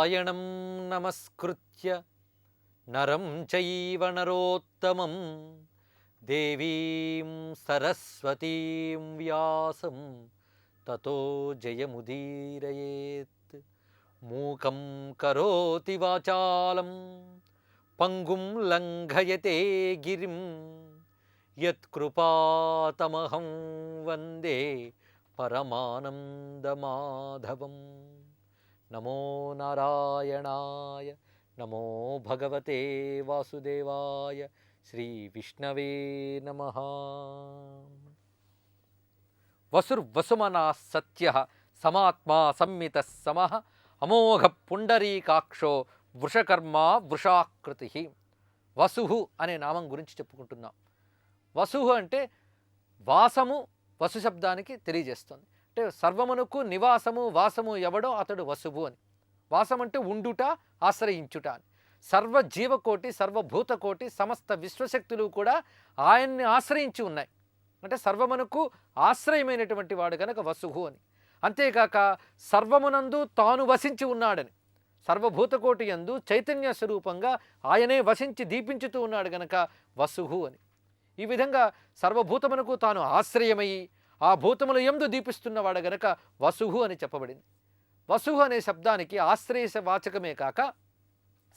నారాయణం నమస్కృత్య నరం చైవ నరోత్తమం దేవీం సరస్వతీం వ్యాసం తతో జయముదీరయేత్. మూకం కరోతి వాచాలం పంగుం లంఘయతే గిరిం యత్కృపాతమహం వందే పరమానందమాధవం. నమో నారాయణాయ నమో భగవతే వాసుదేవాయ శ్రీ విష్ణవే నమః. వసుర్వసుమనా సత్యః సమాత్మా సంమితః సమః అమోఘ పుండరీకాక్షో వృషకర్మ వృషాకృతి. వసుహు అనే నామం గురించి చెప్పుకుంటున్నాం. వసుహు అంటే వాసము, వసు శబ్దానికి తెలియజేస్తుంది. అంటే సర్వమునకు నివాసము వాసము ఎవడో అతడు వసువు అని. వాసం అంటే ఉండుట, ఆశ్రయించుట అని. సర్వజీవకోటి సర్వభూతకోటి సమస్త విశ్వశక్తులు కూడా ఆయన్ని ఆశ్రయించి ఉన్నాయి. అంటే సర్వమునకు ఆశ్రయమైనటువంటి వాడు కనుక వసుహు అని. అంతేకాక సర్వమునందు తాను వసించి ఉన్నాడని, సర్వభూతకోటి యందు చైతన్య స్వరూపంగా ఆయనే వసించి దీపించుతూ ఉన్నాడు గనక వసుహు అని. ఈ విధంగా సర్వభూతమునకు తాను ఆశ్రయమయ్యి ఆ భూతముల యందు దీపిస్తున్నవాడు గనక వసుహు అని చెప్పబడింది. వసుహు అనే శబ్దానికి ఆశ్రయస వాచకమే కాక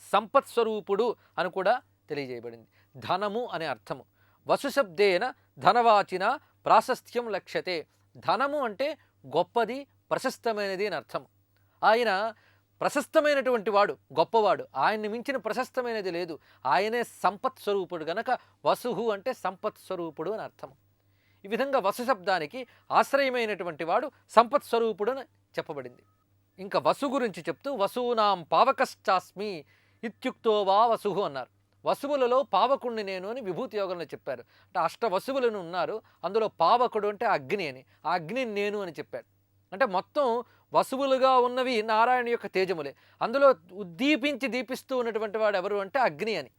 సంపత్స్వరూపుడు అని కూడా తెలియజేయబడింది. ధనము అనే అర్థము. వసు శబ్దేన ధనవాచిన ప్రాశస్త్యం లక్ష్యతే. ధనము అంటే గొప్పది, ప్రశస్తమైనది అని అర్థము. ఆయన ప్రశస్తమైనటువంటి వాడు, గొప్పవాడు. ఆయన్ని మించిన ప్రశస్తమైనది లేదు. ఆయనే సంపత్ స్వరూపుడు గనక వసుహు అంటే సంపత్ స్వరూపుడు అని అర్థము. ఈ విధంగా వసు శబ్దానికి ఆశ్రయమైనటువంటి వాడు సంపత్ స్వరూపుడు అని చెప్పబడింది. ఇంకా వసు గురించి చెప్తూ వసూనాం పావకశ్చాస్మి ఇత్యుక్తో వా వసుహు అన్నారు. వసువులలో పావకుణ్ణి నేను అని విభూతి యోగంలో చెప్పారు. అంటే అష్ట వసువులను ఉన్నారు, అందులో పావకుడు అంటే అగ్ని అని. ఆ అగ్నిని నేను అని చెప్పాడు. అంటే మొత్తం వసువులుగా ఉన్నవి నారాయణ యొక్క తేజములే. అందులో ఉద్దీపించి దీపిస్తూ ఉన్నటువంటి వాడు ఎవరు అంటే అగ్ని అని.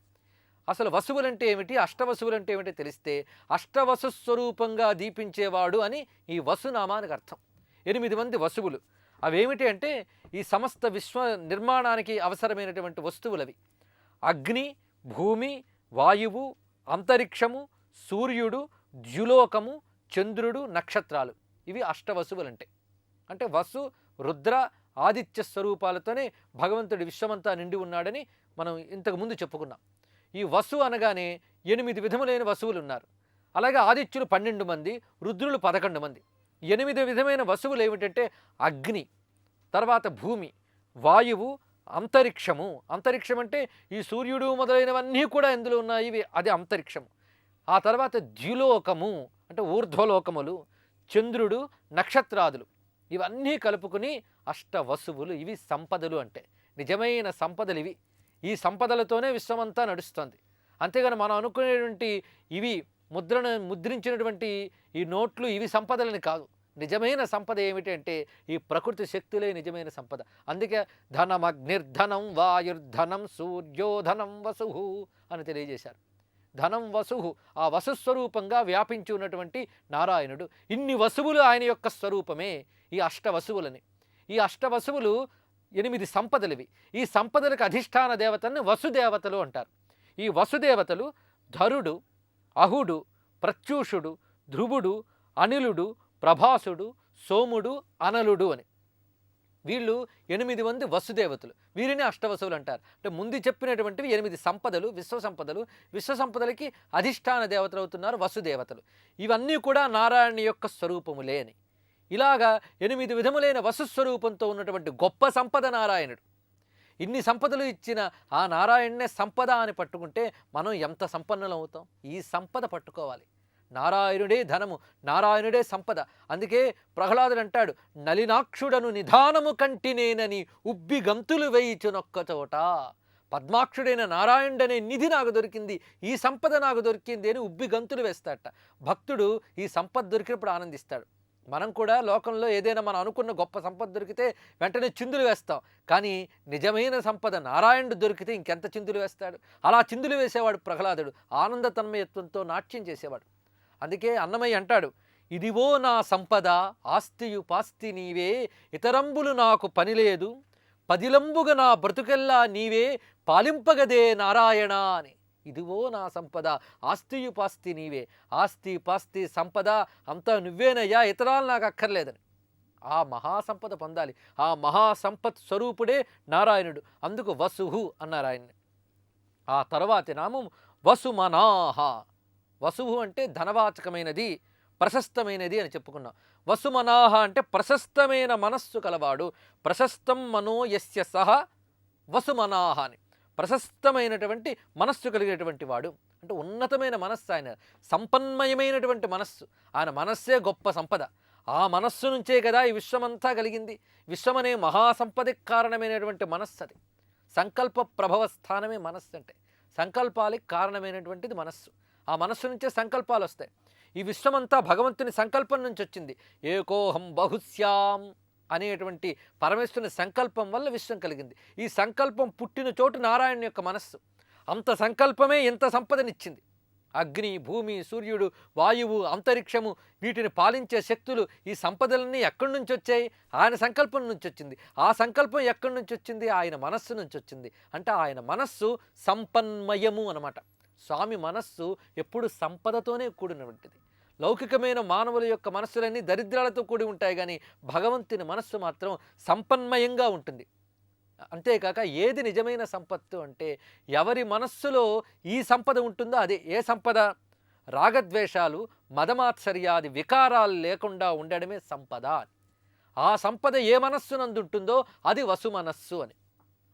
అసలు వసువులంటే ఏమిటి, అష్టవసువులంటే ఏమిటి తెలిస్తే అష్టవసు స్వరూపంగా దీపించేవాడు అని ఈ వసునామానికి అర్థం. 8 మంది వసువులు. అవేమిటి అంటే ఈ సమస్త విశ్వ నిర్మాణానికి అవసరమైనటువంటి వస్తువులవి. అగ్ని, భూమి, వాయువు, అంతరిక్షము, సూర్యుడు, ద్యులోకము, చంద్రుడు, నక్షత్రాలు. ఇవి అష్టవసువులంటే. అంటే వసు, రుద్ర, ఆదిత్య స్వరూపాలతోనే భగవంతుడి విశ్వమంతా నిండి ఉన్నాడని మనం ఇంతకుముందు చెప్పుకున్నాం. ఈ వసు అనగానే 8 విధములైన వసువులు ఉన్నారు. అలాగే ఆదిత్యులు 12 మంది, రుద్రులు 11 మంది. 8 విధమైన వసువులు ఏమిటంటే అగ్ని, తర్వాత భూమి, వాయువు, అంతరిక్షము. అంతరిక్షం అంటే ఈ సూర్యుడు మొదలైనవన్నీ కూడా ఎందులో ఉన్నాయి, అది అంతరిక్షము. ఆ తర్వాత ద్యులోకము అంటే ఊర్ధ్వలోకములు, చంద్రుడు, నక్షత్రాదులు. ఇవన్నీ కలుపుకుని అష్టవసువులు. ఇవి సంపదలు అంటే నిజమైన సంపదలు ఇవి. ఈ సంపదలతోనే విశ్వమంతా నడుస్తుంది. అంతేగాని మనం అనుకునేటువంటి ఇవి ముద్రించినటువంటి ఈ నోట్లు ఇవి సంపదలని కాదు. నిజమైన సంపద ఏమిటి అంటే ఈ ప్రకృతి శక్తులే నిజమైన సంపద. అందుకే ధనమగ్నిర్ధనం వాయుర్ధనం సూర్యోధనం వసుహు అని తెలియజేశారు. ధనం వసుహు, ఆ వసుస్వరూపంగా వ్యాపించి ఉన్నటువంటి నారాయణుడు. ఇన్ని వసువులు ఆయన యొక్క స్వరూపమే ఈ అష్టవసువులని. ఈ అష్టవసువులు 8 సంపదలివి. ఈ సంపదలకు అధిష్టాన దేవతల్ని వసుదేవతలు అంటారు. ఈ వసుదేవతలు ధరుడు, అహుడు, ప్రత్యూషుడు, ధ్రువుడు, అనిలుడు, ప్రభాసుడు, సోముడు, అనలుడు అని. వీళ్ళు 8 మంది వసుదేవతలు. వీరిని అష్టవసువులు అంటారు. అంటే ముందు చెప్పినటువంటివి 8 సంపదలు, విశ్వసంపదలు. విశ్వసంపదలకి అధిష్టాన దేవతలు అవుతున్నారు వసుదేవతలు. ఇవన్నీ కూడా నారాయణ యొక్క స్వరూపములే అని. ఇలాగా 8 విధములైన వసుస్వరూపంతో ఉన్నటువంటి గొప్ప సంపద నారాయణుడు. ఇన్ని సంపదలు ఇచ్చిన ఆ నారాయణనే సంపద అని పట్టుకుంటే మనం ఎంత సంపన్నులం అవుతాం. ఈ సంపద పట్టుకోవాలి. నారాయణుడే ధనము, నారాయణుడే సంపద. అందుకే ప్రహ్లాదుడు అంటాడు, నలినాక్షుడను నిధానము కంటినేనని ఉబ్బి గంతులు వేయిచునొక్క చోట. పద్మాక్షుడైన నారాయణుడనే నిధి నాకు దొరికింది, ఈ సంపద నాకు దొరికింది అని ఉబ్బి గంతులు వేస్తాడట. భక్తుడు ఈ సంపద దొరికినప్పుడు ఆనందిస్తాడు. మనం కూడా లోకంలో ఏదైనా మనం అనుకున్న గొప్ప సంపద దొరికితే వెంటనే చిందులు వేస్తాం. కానీ నిజమైన సంపద నారాయణుడు దొరికితే ఇంకెంత చిందులు వేస్తాడు. అలా చిందులు వేసేవాడు ప్రహ్లాదుడు. ఆనంద తన్మయత్వంతో నాట్యం చేసేవాడు. అందుకే అన్నమయ్య అంటాడు, ఇదివో నా సంపద ఆస్తియు పాస్తి నీవే, ఇతరంబులు నాకు పని లేదు, పదిలంబుగా నా బ్రతుకెల్లా నీవే పాలింపగదే నారాయణ అని. ఇదివో నా సంపద, ఆస్తియు పాస్తి నీవే, ఆస్తి పాస్తి సంపద అంతా నువ్వేనయ్యా, ఇతరాలు నాకు అక్కర్లేదని. ఆ మహాసంపద పొందాలి. ఆ మహాసంపత్ స్వరూపుడే నారాయణుడు. అందుకు వసుహు అన్నారు ఆయన్ని. ఆ తర్వాతి నామం వసుమనాహ. వసుహు అంటే ధనవాచకమైనది, ప్రశస్తమైనది అని చెప్పుకున్నాం. వసుమనాహ అంటే ప్రశస్తమైన మనస్సు కలవాడు. ప్రశస్తం మనో యస్య సహ వసుమనాహ అని. ప్రశస్తమైనటువంటి మనస్సు కలిగినటువంటి వాడు అంటే ఉన్నతమైన మనస్సు, ఆయన సంపన్మయమైనటువంటి మనస్సు. ఆయన మనస్సే గొప్ప సంపద. ఆ మనస్సు నుంచే కదా ఈ విశ్వమంతా కలిగింది. విశ్వం అనే మహాసంపదకి కారణమైనటువంటి మనస్సు అది. సంకల్ప ప్రభవ స్థానమే మనస్సు అంటే. సంకల్పాలకి కారణమైనటువంటిది మనస్సు. ఆ మనస్సు నుంచే సంకల్పాలు వస్తాయి. ఈ విశ్వమంతా భగవంతుని సంకల్పం నుంచి వచ్చింది. ఏకోహం బహుశ్యాం అనేటువంటి పరమేశ్వరుని సంకల్పం వల్ల విశ్వం కలిగింది. ఈ సంకల్పం పుట్టిన చోటు నారాయణ యొక్క మనస్సు. అంత సంకల్పమే ఇంత సంపదనిచ్చింది. అగ్ని, భూమి, సూర్యుడు, వాయువు, అంతరిక్షము, వీటిని పాలించే శక్తులు, ఈ సంపదలన్నీ ఎక్కడి నుంచి వచ్చాయి? ఆయన సంకల్పం నుంచి వచ్చింది. ఆ సంకల్పం ఎక్కడి నుంచి వచ్చింది? ఆయన మనస్సు నుంచి వచ్చింది. అంటే ఆయన మనస్సు సంపన్మయము అన్నమాట. స్వామి మనస్సు ఎప్పుడు సంపదతోనే కూడినటువంటిది. లౌకికమైన మానవుల యొక్క మనస్సులన్నీ దరిద్రాలతో కూడి ఉంటాయి, కానీ భగవంతుని మనస్సు మాత్రం సంపన్మయంగా ఉంటుంది. అంతేకాక ఏది నిజమైన సంపత్తు అంటే, ఎవరి మనస్సులో ఈ సంపద ఉంటుందో అదే. ఏ సంపద? రాగద్వేషాలు, మదమాత్సర్యాది వికారాలు లేకుండా ఉండడమే సంపద. ఆ సంపద ఏ మనస్సునందు ఉంటుందో అది వసుమనస్సు అని.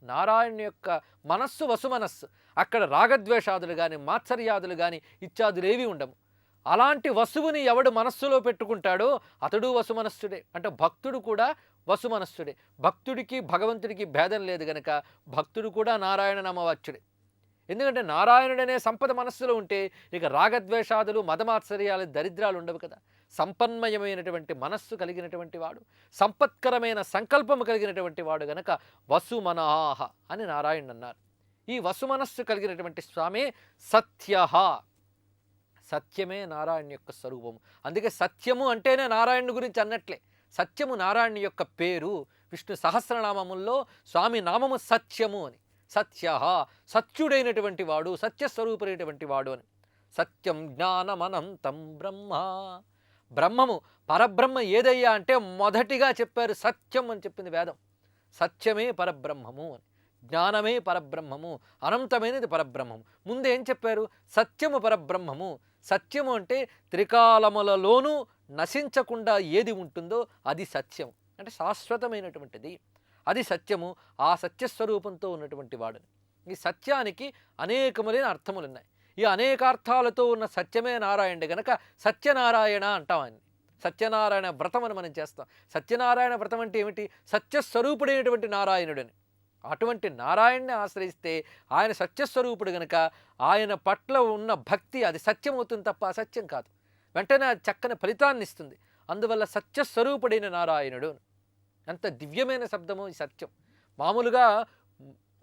నారాయణ యొక్క మనస్సు వసుమనస్సు. అక్కడ రాగద్వేషాదులు కానీ, మాత్సర్యాదులు కానీ ఇత్యాదులు ఏవి ఉండవు. అలాంటి వసువుని ఎవడు మనస్సులో పెట్టుకుంటాడో అతడు వసుమనస్సుడే. అంటే భక్తుడు కూడా వసుమనస్సుడే. భక్తుడికి భగవంతుడికి భేదం లేదు గనక భక్తుడు కూడా నారాయణ నామవాచ్యుడే. ఎందుకంటే నారాయణుడనే సంపద మనస్సులో ఉంటే ఇక రాగద్వేషాదులు, మదమాత్సర్యాలు, దరిద్రాలు ఉండవు కదా. సంపన్మయమైనటువంటి మనస్సు కలిగినటువంటి వాడు, సంపత్కరమైన సంకల్పము కలిగినటువంటి వాడు గనక వసుమనాహ అని నారాయణుడు అన్నారు. ఈ వసుమనస్సు కలిగినటువంటి స్వామే సత్యః. సత్యమే నారాయణ యొక్క స్వరూపము. అందుకే సత్యము అంటేనే నారాయణుని గురించి అన్నట్లే. సత్యము నారాయణ యొక్క పేరు. విష్ణు సహస్రనామముల్లో స్వామి నామము సత్యము అని. సత్యః సత్యుడైనటువంటి వాడు, సత్యస్వరూపుడైనటువంటి వాడు అని. సత్యం జ్ఞానమనంతం బ్రహ్మ. బ్రహ్మము పరబ్రహ్మ ఏదయ్యా అంటే మొదటిగా చెప్పారు సత్యం అని చెప్పింది వేదం. సత్యమే పరబ్రహ్మము అని. జ్ఞానమే పరబ్రహ్మము, అనంతమైనది పరబ్రహ్మము. ముందేం చెప్పారు? సత్యము పరబ్రహ్మము. సత్యము అంటే త్రికాలములలోనూ నశించకుండా ఏది ఉంటుందో అది సత్యము. అంటే శాశ్వతమైనటువంటిది అది సత్యము. ఆ సత్యస్వరూపంతో ఉన్నటువంటి వాడుని. ఈ సత్యానికి అనేకములైన అర్థములు ఉన్నాయి. ఈ అనేకార్థాలతో ఉన్న సత్యమే నారాయణుడు గనక సత్యనారాయణ అంటాం ఆయన్ని. సత్యనారాయణ వ్రతం అని మనం చేస్తాం. సత్యనారాయణ వ్రతం అంటే ఏమిటి? సత్యస్వరూపుడైనటువంటి నారాయణుడని. అటువంటి నారాయణ్ణి ఆశ్రయిస్తే ఆయన సత్యస్వరూపుడు గనక ఆయన పట్ల ఉన్న భక్తి అది సత్యం అవుతుంది తప్ప అసత్యం కాదు. వెంటనే అది చక్కని ఫలితాన్ని ఇస్తుంది. అందువల్ల సత్యస్వరూపుడైన నారాయణుడు. ఎంత దివ్యమైన శబ్దము ఈ సత్యం. మామూలుగా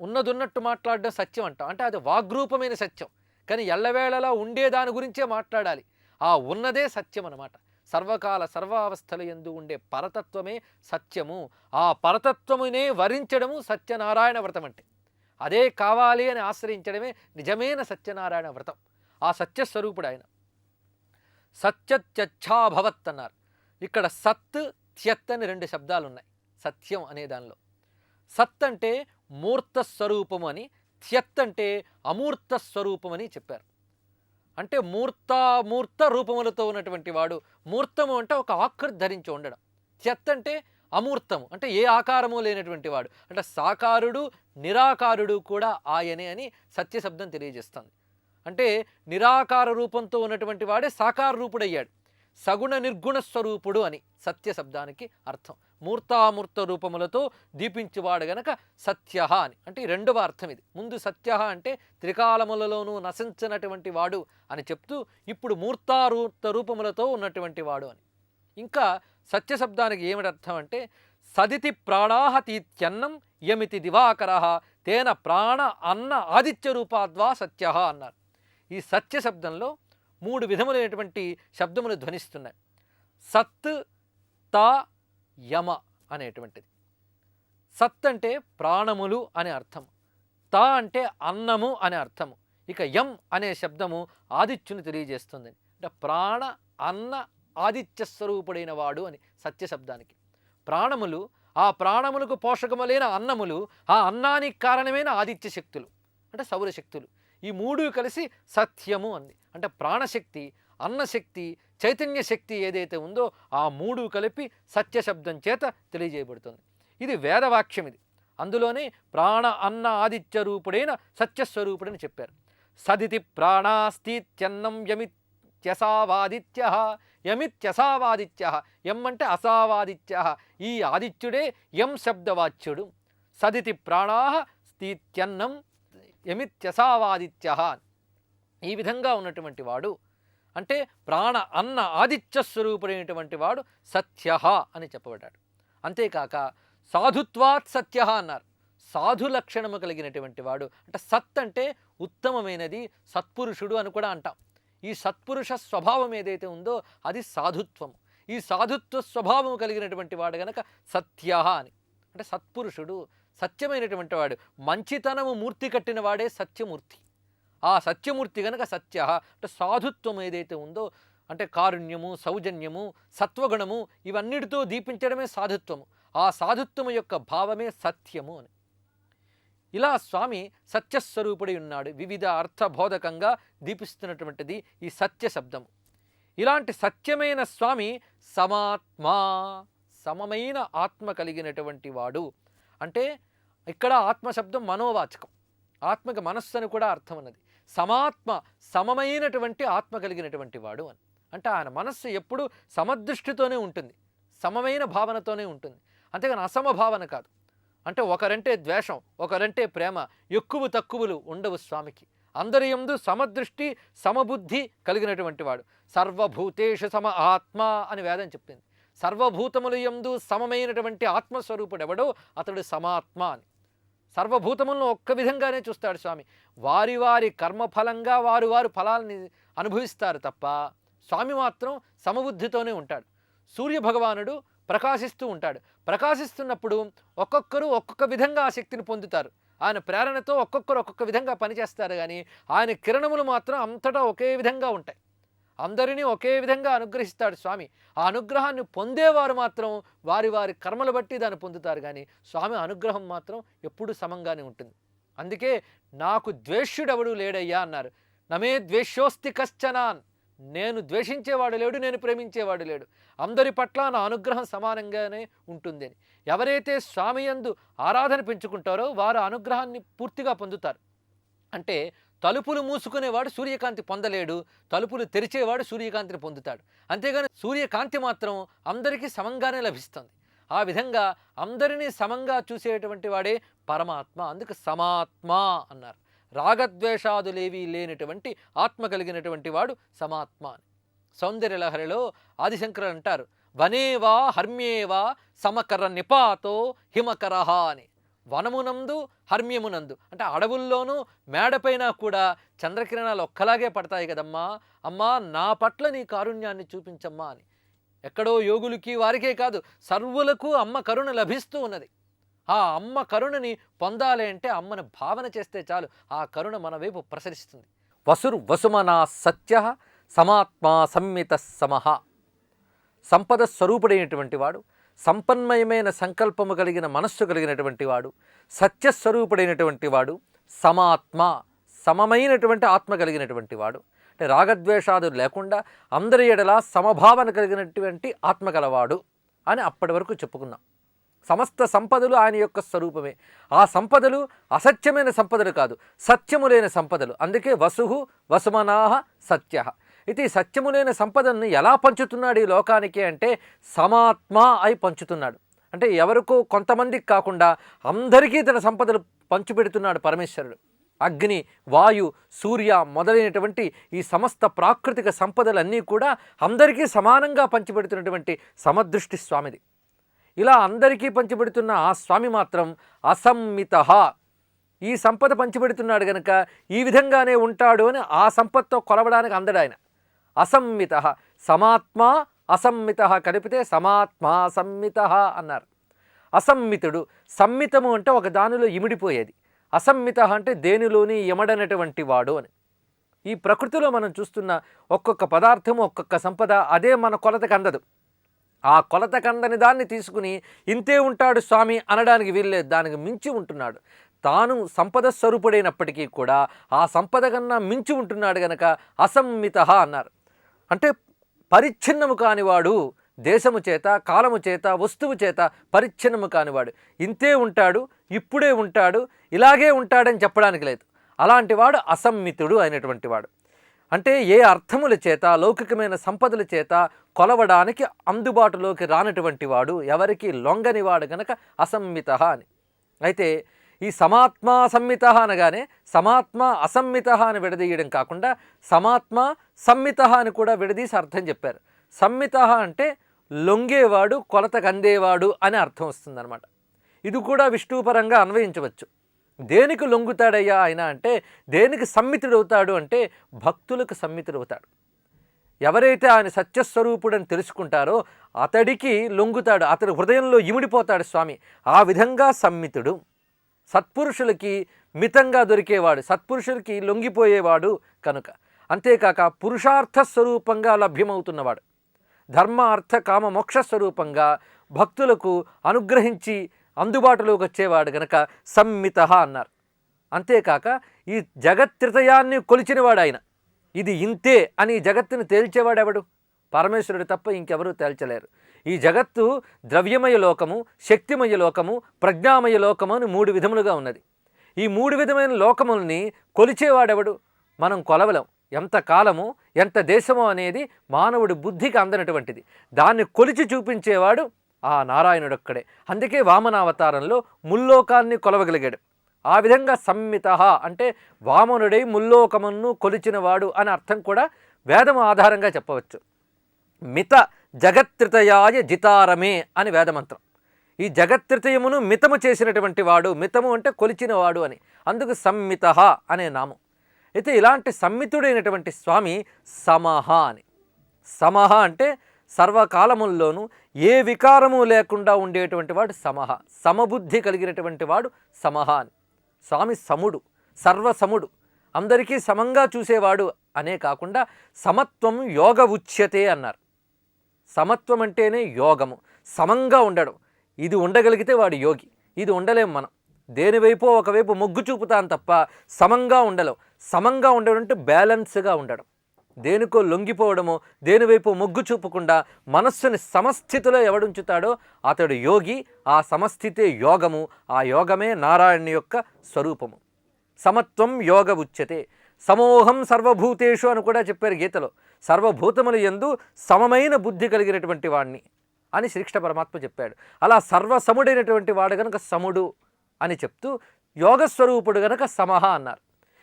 ఉన్నదున్నట్టు మాట్లాడడం సత్యం అంటాం. అంటే అది వాగ్రూపమైన సత్యం. కానీ ఎల్లవేళలా ఉండే దాని గురించే మాట్లాడాలి. ఆ ఉన్నదే సత్యం అన్నమాట. సర్వకాల సర్వావస్థల యందు ఉండే పరతత్వమే సత్యము. ఆ పరతత్వమునే వరించడము సత్యనారాయణ వ్రతం అంటే. అదే కావాలి అని ఆశ్రయించడమే నిజమైన సత్యనారాయణ వ్రతం. ఆ సత్యస్వరూపుడు ఆయన. సత్యత్యచ్ఛాభవత్ అన్నారు. ఇక్కడ సత్, త్యత్ అని రెండు శబ్దాలు ఉన్నాయి సత్యం అనే దానిలో. సత్ అంటే మూర్త స్వరూపము అని, త్యత్ అంటే అమూర్త స్వరూపం అని చెప్పారు. అంటే మూర్త రూపములతో ఉన్నటువంటి వాడు. మూర్తము అంటే ఒక ఆకృతి ధరించి ఉండడం. త్యత్ అంటే అమూర్తము అంటే ఏ ఆకారము లేనటువంటి వాడు. అంటే సాకారుడు నిరాకారుడు కూడా ఆయనే అని సత్యశబ్దం తెలియజేస్తుంది. అంటే నిరాకార రూపంతో ఉన్నటువంటి వాడే సాకార రూపుడయ్యాడు. సగుణ నిర్గుణ స్వరూపుడు అని సత్యశబ్దానికి అర్థం. మూర్తామూర్త రూపములతో దీపించువాడు గనక సత్య అని. అంటే ఈ రెండవ అర్థం ఇది. ముందు సత్య అంటే త్రికాలములలోనూ నశించినటువంటి వాడు అని చెప్తూ, ఇప్పుడు మూర్తామూర్త రూపములతో ఉన్నటువంటి వాడు అని. ఇంకా సత్యశబ్దానికి ఏమిటి అర్థం అంటే సదితి ప్రాణాహతీత్యన్నం యమితి దివాకర తేన ప్రాణ అన్న ఆదిత్య రూపాద్వా సత్య అన్నారు. ఈ సత్య శబ్దంలో మూడు విధములైనటువంటి శబ్దములు ధ్వనిస్తున్నాయి. సత్, త, యమ అనేటువంటిది. సత్ అంటే ప్రాణములు అనే అర్థం, తా అంటే అన్నము అనే అర్థము. ఇక యం అనే శబ్దము ఆదిత్యుని తెలియజేస్తుంది. అంటే ప్రాణ అన్న ఆదిత్య స్వరూపుడైన వాడు అని సత్య శబ్దానికి. ప్రాణములు, ఆ ప్రాణములకు పోషకములైన అన్నములు, ఆ అన్నానికి కారణమైన ఆదిత్య శక్తులు అంటే సౌరశక్తులు, ఈ మూడు కలిసి సత్యము అంది. అంటే ప్రాణశక్తి, అన్నశక్తి, చైతన్య శక్తి ఏదైతే ఉందో ఆ మూడు కలిపి సత్య శబ్దం చేత తెలియజేయబడుతుంది. ఇది వేదవాక్యం. ఇది అందులోనే ప్రాణ అన్న ఆదిత్య రూపుడైన సత్యస్వరూపుడని చెప్పారు. సదితి ప్రాణాస్తీత్యన్నం యమిత్యసావాదిత్య, యమిత్యసావాదిత్య, యం అంటే అసావాదిత్య, ఈ ఆదిత్యుడే యం శబ్దవాచ్యుడు. సదితి ప్రాణా స్థీత్యన్నం యమిత్యసావాదిత్య, ఈ విధంగా ఉన్నటువంటి వాడు అంటే ప్రాణ అన్న ఆదిత్య స్వరూపుడైనటువంటి వాడు సత్య అని చెప్పబడ్డాడు. అంతేకాక సాధుత్వాత్ సత్య అన్నారు. సాధు లక్షణము కలిగినటువంటి వాడు అంటే సత్ అంటే ఉత్తమమైనది, సత్పురుషుడు అని కూడా అంటాం. ఈ సత్పురుష స్వభావం ఏదైతే ఉందో అది సాధుత్వము. ఈ సాధుత్వ స్వభావం కలిగినటువంటి వాడు గనక సత్య అని. అంటే సత్పురుషుడు, సత్యమైనటువంటి వాడు, మంచితనము మూర్తి కట్టిన వాడే సత్యమూర్తి. ఆ సత్యమూర్తి గనక సత్య అంటే సాధుత్వం ఏదైతే ఉందో అంటే కారుణ్యము, సౌజన్యము, సత్వగుణము ఇవన్నిటితో దీపించడమే సాధుత్వము. ఆ సాధుత్వము యొక్క భావమే సత్యము అని. ఇలా స్వామి సత్యస్వరూపుడై ఉన్నాడు. వివిధ అర్థబోధకంగా దీపిస్తున్నటువంటిది ఈ సత్య శబ్దము. ఇలాంటి సత్యమైన స్వామి సమాత్మా, సమమైన ఆత్మ కలిగినటువంటి వాడు. అంటే ఇక్కడ ఆత్మశబ్దం మనోవాచకం, ఆత్మకి మనస్సు అని కూడా అర్థం ఉన్నది. సమాత్మ, సమమైనటువంటి ఆత్మ కలిగినటువంటి వాడు అని. అంటే ఆయన మనస్సు ఎప్పుడూ సమదృష్టితోనే ఉంటుంది, సమమైన భావనతోనే ఉంటుంది, అంతేగాని అసమభావన కాదు. అంటే ఒకరంటే ద్వేషం, ఒకరంటే ప్రేమ, ఎక్కువ తక్కువలు ఉండవు స్వామికి. అందరి యందు సమదృష్టి, సమబుద్ధి కలిగినటువంటి వాడు. సర్వభూతేషు సమ ఆత్మ అని వేదం చెప్పింది. సర్వభూతముల యందు సమమైనటువంటి ఆత్మస్వరూపుడు ఎవడో అతడు సమాత్మ అని. సర్వభూతములను ఒక్క విధంగానే చూస్తాడు స్వామి. వారి వారి కర్మఫలంగా వారు వారు ఫలాలని అనుభవిస్తారు తప్ప స్వామి మాత్రం సమబుద్ధితోనే ఉంటాడు. సూర్యభగవానుడు ప్రకాశిస్తూ ఉంటాడు. ప్రకాశిస్తున్నప్పుడు ఒక్కొక్కరు ఒక్కొక్క విధంగా ఆ శక్తిని పొందుతారు. ఆయన ప్రేరణతో ఒక్కొక్కరు ఒక్కొక్క విధంగా పనిచేస్తారు, కానీ ఆయన కిరణములు మాత్రం అంతటా ఒకే విధంగా ఉంటాయి. అందరినీ ఒకే విధంగా అనుగ్రహిస్తాడు స్వామి. ఆ అనుగ్రహాన్ని పొందేవారు మాత్రం వారి వారి కర్మలు బట్టి దాన్ని పొందుతారు, కానీ స్వామి అనుగ్రహం మాత్రం ఎప్పుడూ సమంగానే ఉంటుంది. అందుకే నాకు ద్వేష్యుడెవడు లేడయ్యా అన్నారు. నమే ద్వేష్యోస్తి కశ్చనాన్, నేను ద్వేషించేవాడు లేడు, నేను ప్రేమించేవాడు లేడు, అందరి పట్ల నా అనుగ్రహం సమానంగానే ఉంటుంది అని. ఎవరైతే స్వామి యందు ఆరాధన పెంచుకుంటారో వారు అనుగ్రహాన్ని పూర్తిగా పొందుతారు. అంటే తలుపులు మూసుకునేవాడు సూర్యకాంతి పొందలేడు, తలుపులు తెరిచేవాడు సూర్యకాంతిని పొందుతాడు. అంతేగాని సూర్యకాంతి మాత్రం అందరికీ సమంగానే లభిస్తుంది. ఆ విధంగా అందరినీ సమంగా చూసేటువంటి వాడే పరమాత్మ. అందుకు సమాత్మ అన్నారు. రాగద్వేషాదులేవీ లేనటువంటి ఆత్మ కలిగినటువంటి వాడు సమాత్మ అని. సౌందర్యలహరిలో ఆదిశంకరులు అంటారు, వనేవా హర్మ్యేవా సమకర నిపాతో హిమకరహ అని. వనమునందు హర్మ్యమునందు అంటే అడవుల్లోనూ మేడపైన కూడా చంద్రకిరణాలు ఒక్కలాగే పడతాయి కదమ్మా, అమ్మా నా పట్ల నీ కారుణ్యాన్ని చూపించమ్మా అని. ఎక్కడో యోగులకి వారికే కాదు సర్వులకు అమ్మ కరుణ లభిస్తూ ఉన్నది. ఆ అమ్మ కరుణని పొందాలి అంటే అమ్మని భావన చేస్తే చాలు, ఆ కరుణ మన వైపు ప్రసరిస్తుంది. వసురు వసుమనా సత్య సమాత్మా సంమిత సమహ. సంపద స్వరూపుడైనటువంటి వాడు, సంపన్మయమైన సంకల్పము కలిగిన మనస్సు కలిగినటువంటి వాడు, సత్యస్వరూపుడైనటువంటి వాడు, సమాత్మ సమమైనటువంటి ఆత్మ కలిగినటువంటి వాడు. అంటే రాగద్వేషాదులు లేకుండా అందరి ఎడల సమభావన కలిగినటువంటి ఆత్మ గలవాడు అని అప్పటి వరకు చెప్పుకున్నాం. సమస్త సంపదలు ఆయన యొక్క స్వరూపమే. ఆ సంపదలు అసత్యమైన సంపదలు కాదు, సత్యములైన సంపదలు. అందుకే వసుహు వసుమనాహ సత్య. అయితే ఈ సత్యములైన సంపదను ఎలా పంచుతున్నాడు ఈ లోకానికి అంటే సమాత్మ అయి పంచుతున్నాడు. అంటే ఎవరికో కొంతమందికి కాకుండా అందరికీ తన సంపదలు పంచిపెడుతున్నాడు పరమేశ్వరుడు. అగ్ని, వాయు, సూర్య మొదలైనటువంటి ఈ సమస్త ప్రాకృతిక సంపదలన్నీ కూడా అందరికీ సమానంగా పంచిపెడుతున్నటువంటి సమదృష్టి స్వామిది. ఇలా అందరికీ పంచిపెడుతున్న ఆ స్వామి మాత్రం అసమ్మిత. ఈ సంపద పంచిపెడుతున్నాడు గనక ఈ విధంగానే ఉంటాడు అని ఆ సంపత్తో కొలవడానికి అందడు ఆయన. అసమ్మిత, సమాత్మ అసమ్మిత కలిపితే సమాత్మ సంమిత అన్నారు. అసమ్మితుడు. సమ్మితము అంటే ఒక దానిలో ఇమిడిపోయేది, అసమ్మిత అంటే దేనిలోని ఇమడనటువంటి వాడు అని. ఈ ప్రకృతిలో మనం చూస్తున్న ఒక్కొక్క పదార్థము, ఒక్కొక్క సంపద అదే మన కొలతకు అందదు. ఆ కొలతకు అందని దాన్ని తీసుకుని ఇంతే ఉంటాడు స్వామి అనడానికి వీల్లేదు, దానికి మించి ఉంటున్నాడు. తాను సంపద స్వరూపుడైనప్పటికీ కూడా ఆ సంపద కన్నా మించి ఉంటున్నాడు గనక అసమ్మిత అన్నారు. అంటే పరిచ్ఛిన్నము కానివాడు, దేశము చేత, కాలము చేత, వస్తువు చేత పరిచ్ఛిన్నము కానివాడు. ఇంతే ఉంటాడు, ఇప్పుడే ఉంటాడు, ఇలాగే ఉంటాడని చెప్పడానికి లేదు. అలాంటి వాడు అసమ్మితుడు అయినటువంటి వాడు. అంటే ఏ అర్థముల చేత, లౌకికమైన సంపదల చేత కొలవడానికి అందుబాటులోకి రానటువంటి వాడు, ఎవరికి లొంగని వాడు గనక అసమ్మిత అని. అయితే ఈ సమాత్మ సంమిత అనగానే సమాత్మ అసమ్మిత అని విడదీయడం కాకుండా సమాత్మ సంమిత అని కూడా విడదీసి అర్థం చెప్పారు. సంమిత అంటే లొంగేవాడు, కొలతకు అందేవాడు అని అర్థం వస్తుందన్నమాట. ఇది కూడా విష్ణుపరంగా అన్వయించవచ్చు. దేనికి లొంగుతాడయ్యా ఆయన అంటే, దేనికి సమ్మితుడవుతాడు అంటే భక్తులకు సమ్మితుడవుతాడు. ఎవరైతే ఆయన సత్యస్వరూపుడని తెలుసుకుంటారో అతడికి లొంగుతాడు, అతడి హృదయంలో ఇమిడిపోతాడు స్వామి. ఆ విధంగా సమ్మితుడు. సత్పురుషులకి మితంగా దొరికేవాడు, సత్పురుషులకి లొంగిపోయేవాడు కనుక. అంతేకాక పురుషార్థ స్వరూపంగా లభ్యమవుతున్నవాడు, ధర్మ అర్థ కామ మోక్ష స్వరూపంగా భక్తులకు అనుగ్రహించి అందుబాటులోకి వచ్చేవాడు గనక సంమిత అన్నారు. అంతేకాక ఈ జగత్త్రితయాన్ని కొలిచినవాడు ఆయన. ఇది ఇంతే అని జగత్తును తేల్చేవాడెవడు? పరమేశ్వరుడు తప్ప ఇంకెవరూ తేల్చలేరు. ఈ జగత్తు ద్రవ్యమయ లోకము, శక్తిమయ లోకము, ప్రజ్ఞామయ లోకము అని 3 విధములుగా ఉన్నది. ఈ 3 విధమైన లోకముల్ని కొలిచేవాడెవడు? మనం కొలవలం. ఎంత కాలము, ఎంత దేశమో అనేది మానవుడి బుద్ధికి అందనటువంటిది. దాన్ని కొలిచి చూపించేవాడు ఆ నారాయణుడొక్కడే. అందుకే వామనావతారంలో ముల్లోకాన్ని కొలవగలిగాడు. ఆ విధంగా సంమిత అంటే వామనుడై ముల్లోకమును కొలిచినవాడు అని అర్థం కూడా వేదము ఆధారంగా చెప్పవచ్చు. మిత జగత్త్రితయాయ జితారమే అని వేదమంత్రం. ఈ జగత్త్రితయమును మితము చేసినటువంటి వాడు, మితము అంటే కొలిచినవాడు అని, అందుకు సంమిత అనే నామం. అయితే ఇలాంటి సంమితుడైనటువంటి స్వామి సమహ అని. సమహ అంటే సర్వకాలముల్లోనూ ఏ వికారము లేకుండా ఉండేటువంటి వాడు సమహ, సమబుద్ధి కలిగినటువంటి వాడు సమహ అని. స్వామి సముడు, సర్వసముడు, అందరికీ సమంగా చూసేవాడు అనే కాకుండా సమత్వం యోగ ఉచ్యతే అన్నారు. సమత్వం అంటేనే యోగము, సమంగా ఉండడం. ఇది ఉండగలిగితే వాడు యోగి. ఇది ఉండలేం మనం. దేనివైపో ఒకవైపు మొగ్గు చూపుతాం తప్ప సమంగా ఉండలేం. సమంగా ఉండడం అంటే బ్యాలెన్స్గా ఉండడం. దేనికో లొంగిపోవడమో, దేనివైపు మొగ్గు చూపకుండా మనస్సుని సమస్థితిలో ఎవడుంచుతాడో అతడు యోగి. ఆ సమస్థితే యోగము, ఆ యోగమే నారాయణ యొక్క స్వరూపము. సమత్వం యోగ ఉచ్యతే. సమోహం సర్వభూతేషు అని కూడా చెప్పారు గీతలో. సర్వభూతముల యందు సమమైన బుద్ధి కలిగినటువంటి వాడిని అని శ్రీకృష్ణ పరమాత్మ చెప్పాడు. అలా సర్వసముడైనటువంటి వాడు గనక సముడు అని చెప్తూ యోగస్వరూపుడు గనక సమహ అన్నారు.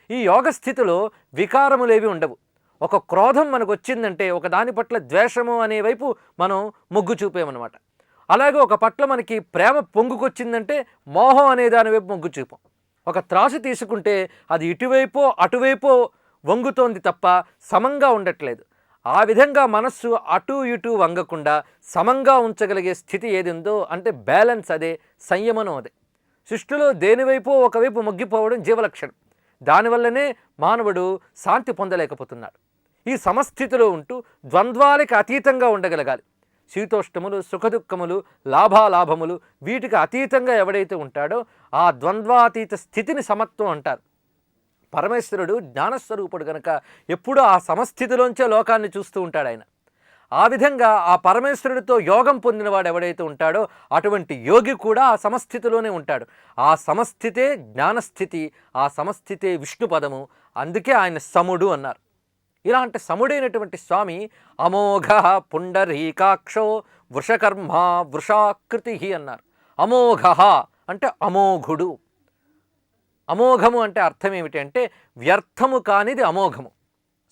ఈ యోగ స్థితిలో వికారములేవి ఉండవు. ఒక క్రోధం మనకు వచ్చిందంటే ఒక దాని పట్ల ద్వేషము అనే వైపు మనం మొగ్గు చూపేమన్నమాట. అలాగే ఒక పట్ల మనకి ప్రేమ పొంగుకొచ్చిందంటే మోహం అనే దాని వైపు మొగ్గు చూపం. ఒక త్రాసు తీసుకుంటే అది ఇటువైపో అటువైపో వంగుతోంది తప్ప సమంగా ఉండట్లేదు. ఆ విధంగా మనస్సు అటు ఇటు వంగకుండా సమంగా ఉంచగలిగే స్థితి ఏది ఉందో అంటే బ్యాలెన్స్, అదే సంయమనం. అదే సృష్టిలో దేనివైపో ఒకవైపు మొగ్గిపోవడం జీవలక్షణం. దానివల్లనే మానవుడు శాంతి పొందలేకపోతున్నాడు. ఈ సమస్థితిలో ఉంటూ ద్వంద్వాలకి అతీతంగా ఉండగలగాలి. శీతోష్ణములు, సుఖదుఖములు, లాభాలాభములు వీటికి అతీతంగా ఎవడైతే ఉంటాడో ఆ ద్వంద్వాతీత స్థితిని సమత్వం అంటారు. పరమేశ్వరుడు జ్ఞానస్వరూపుడు కనుక ఎప్పుడూ ఆ సమస్థితిలోంచే లోకాన్ని చూస్తూ ఉంటాడు ఆయన. ఆ విధంగా ఆ పరమేశ్వరుడితో యోగం పొందినవాడు ఎవడైతే ఉంటాడో అటువంటి యోగి కూడా ఆ సమస్థితిలోనే ఉంటాడు. ఆ సమస్థితే జ్ఞానస్థితి, ఆ సమస్థితే విష్ణు పదము. అందుకే ఆయన సముడు అన్నారు. ఇలాంటి సముడైనటువంటి స్వామి అమోఘ పుండరీకాక్షో వృషకర్మ వృషాకృతి అన్నారు. అమోఘ అంటే అమోఘుడు. అమోఘము అంటే అర్థం ఏమిటి అంటే వ్యర్థము కానిది అమోఘము.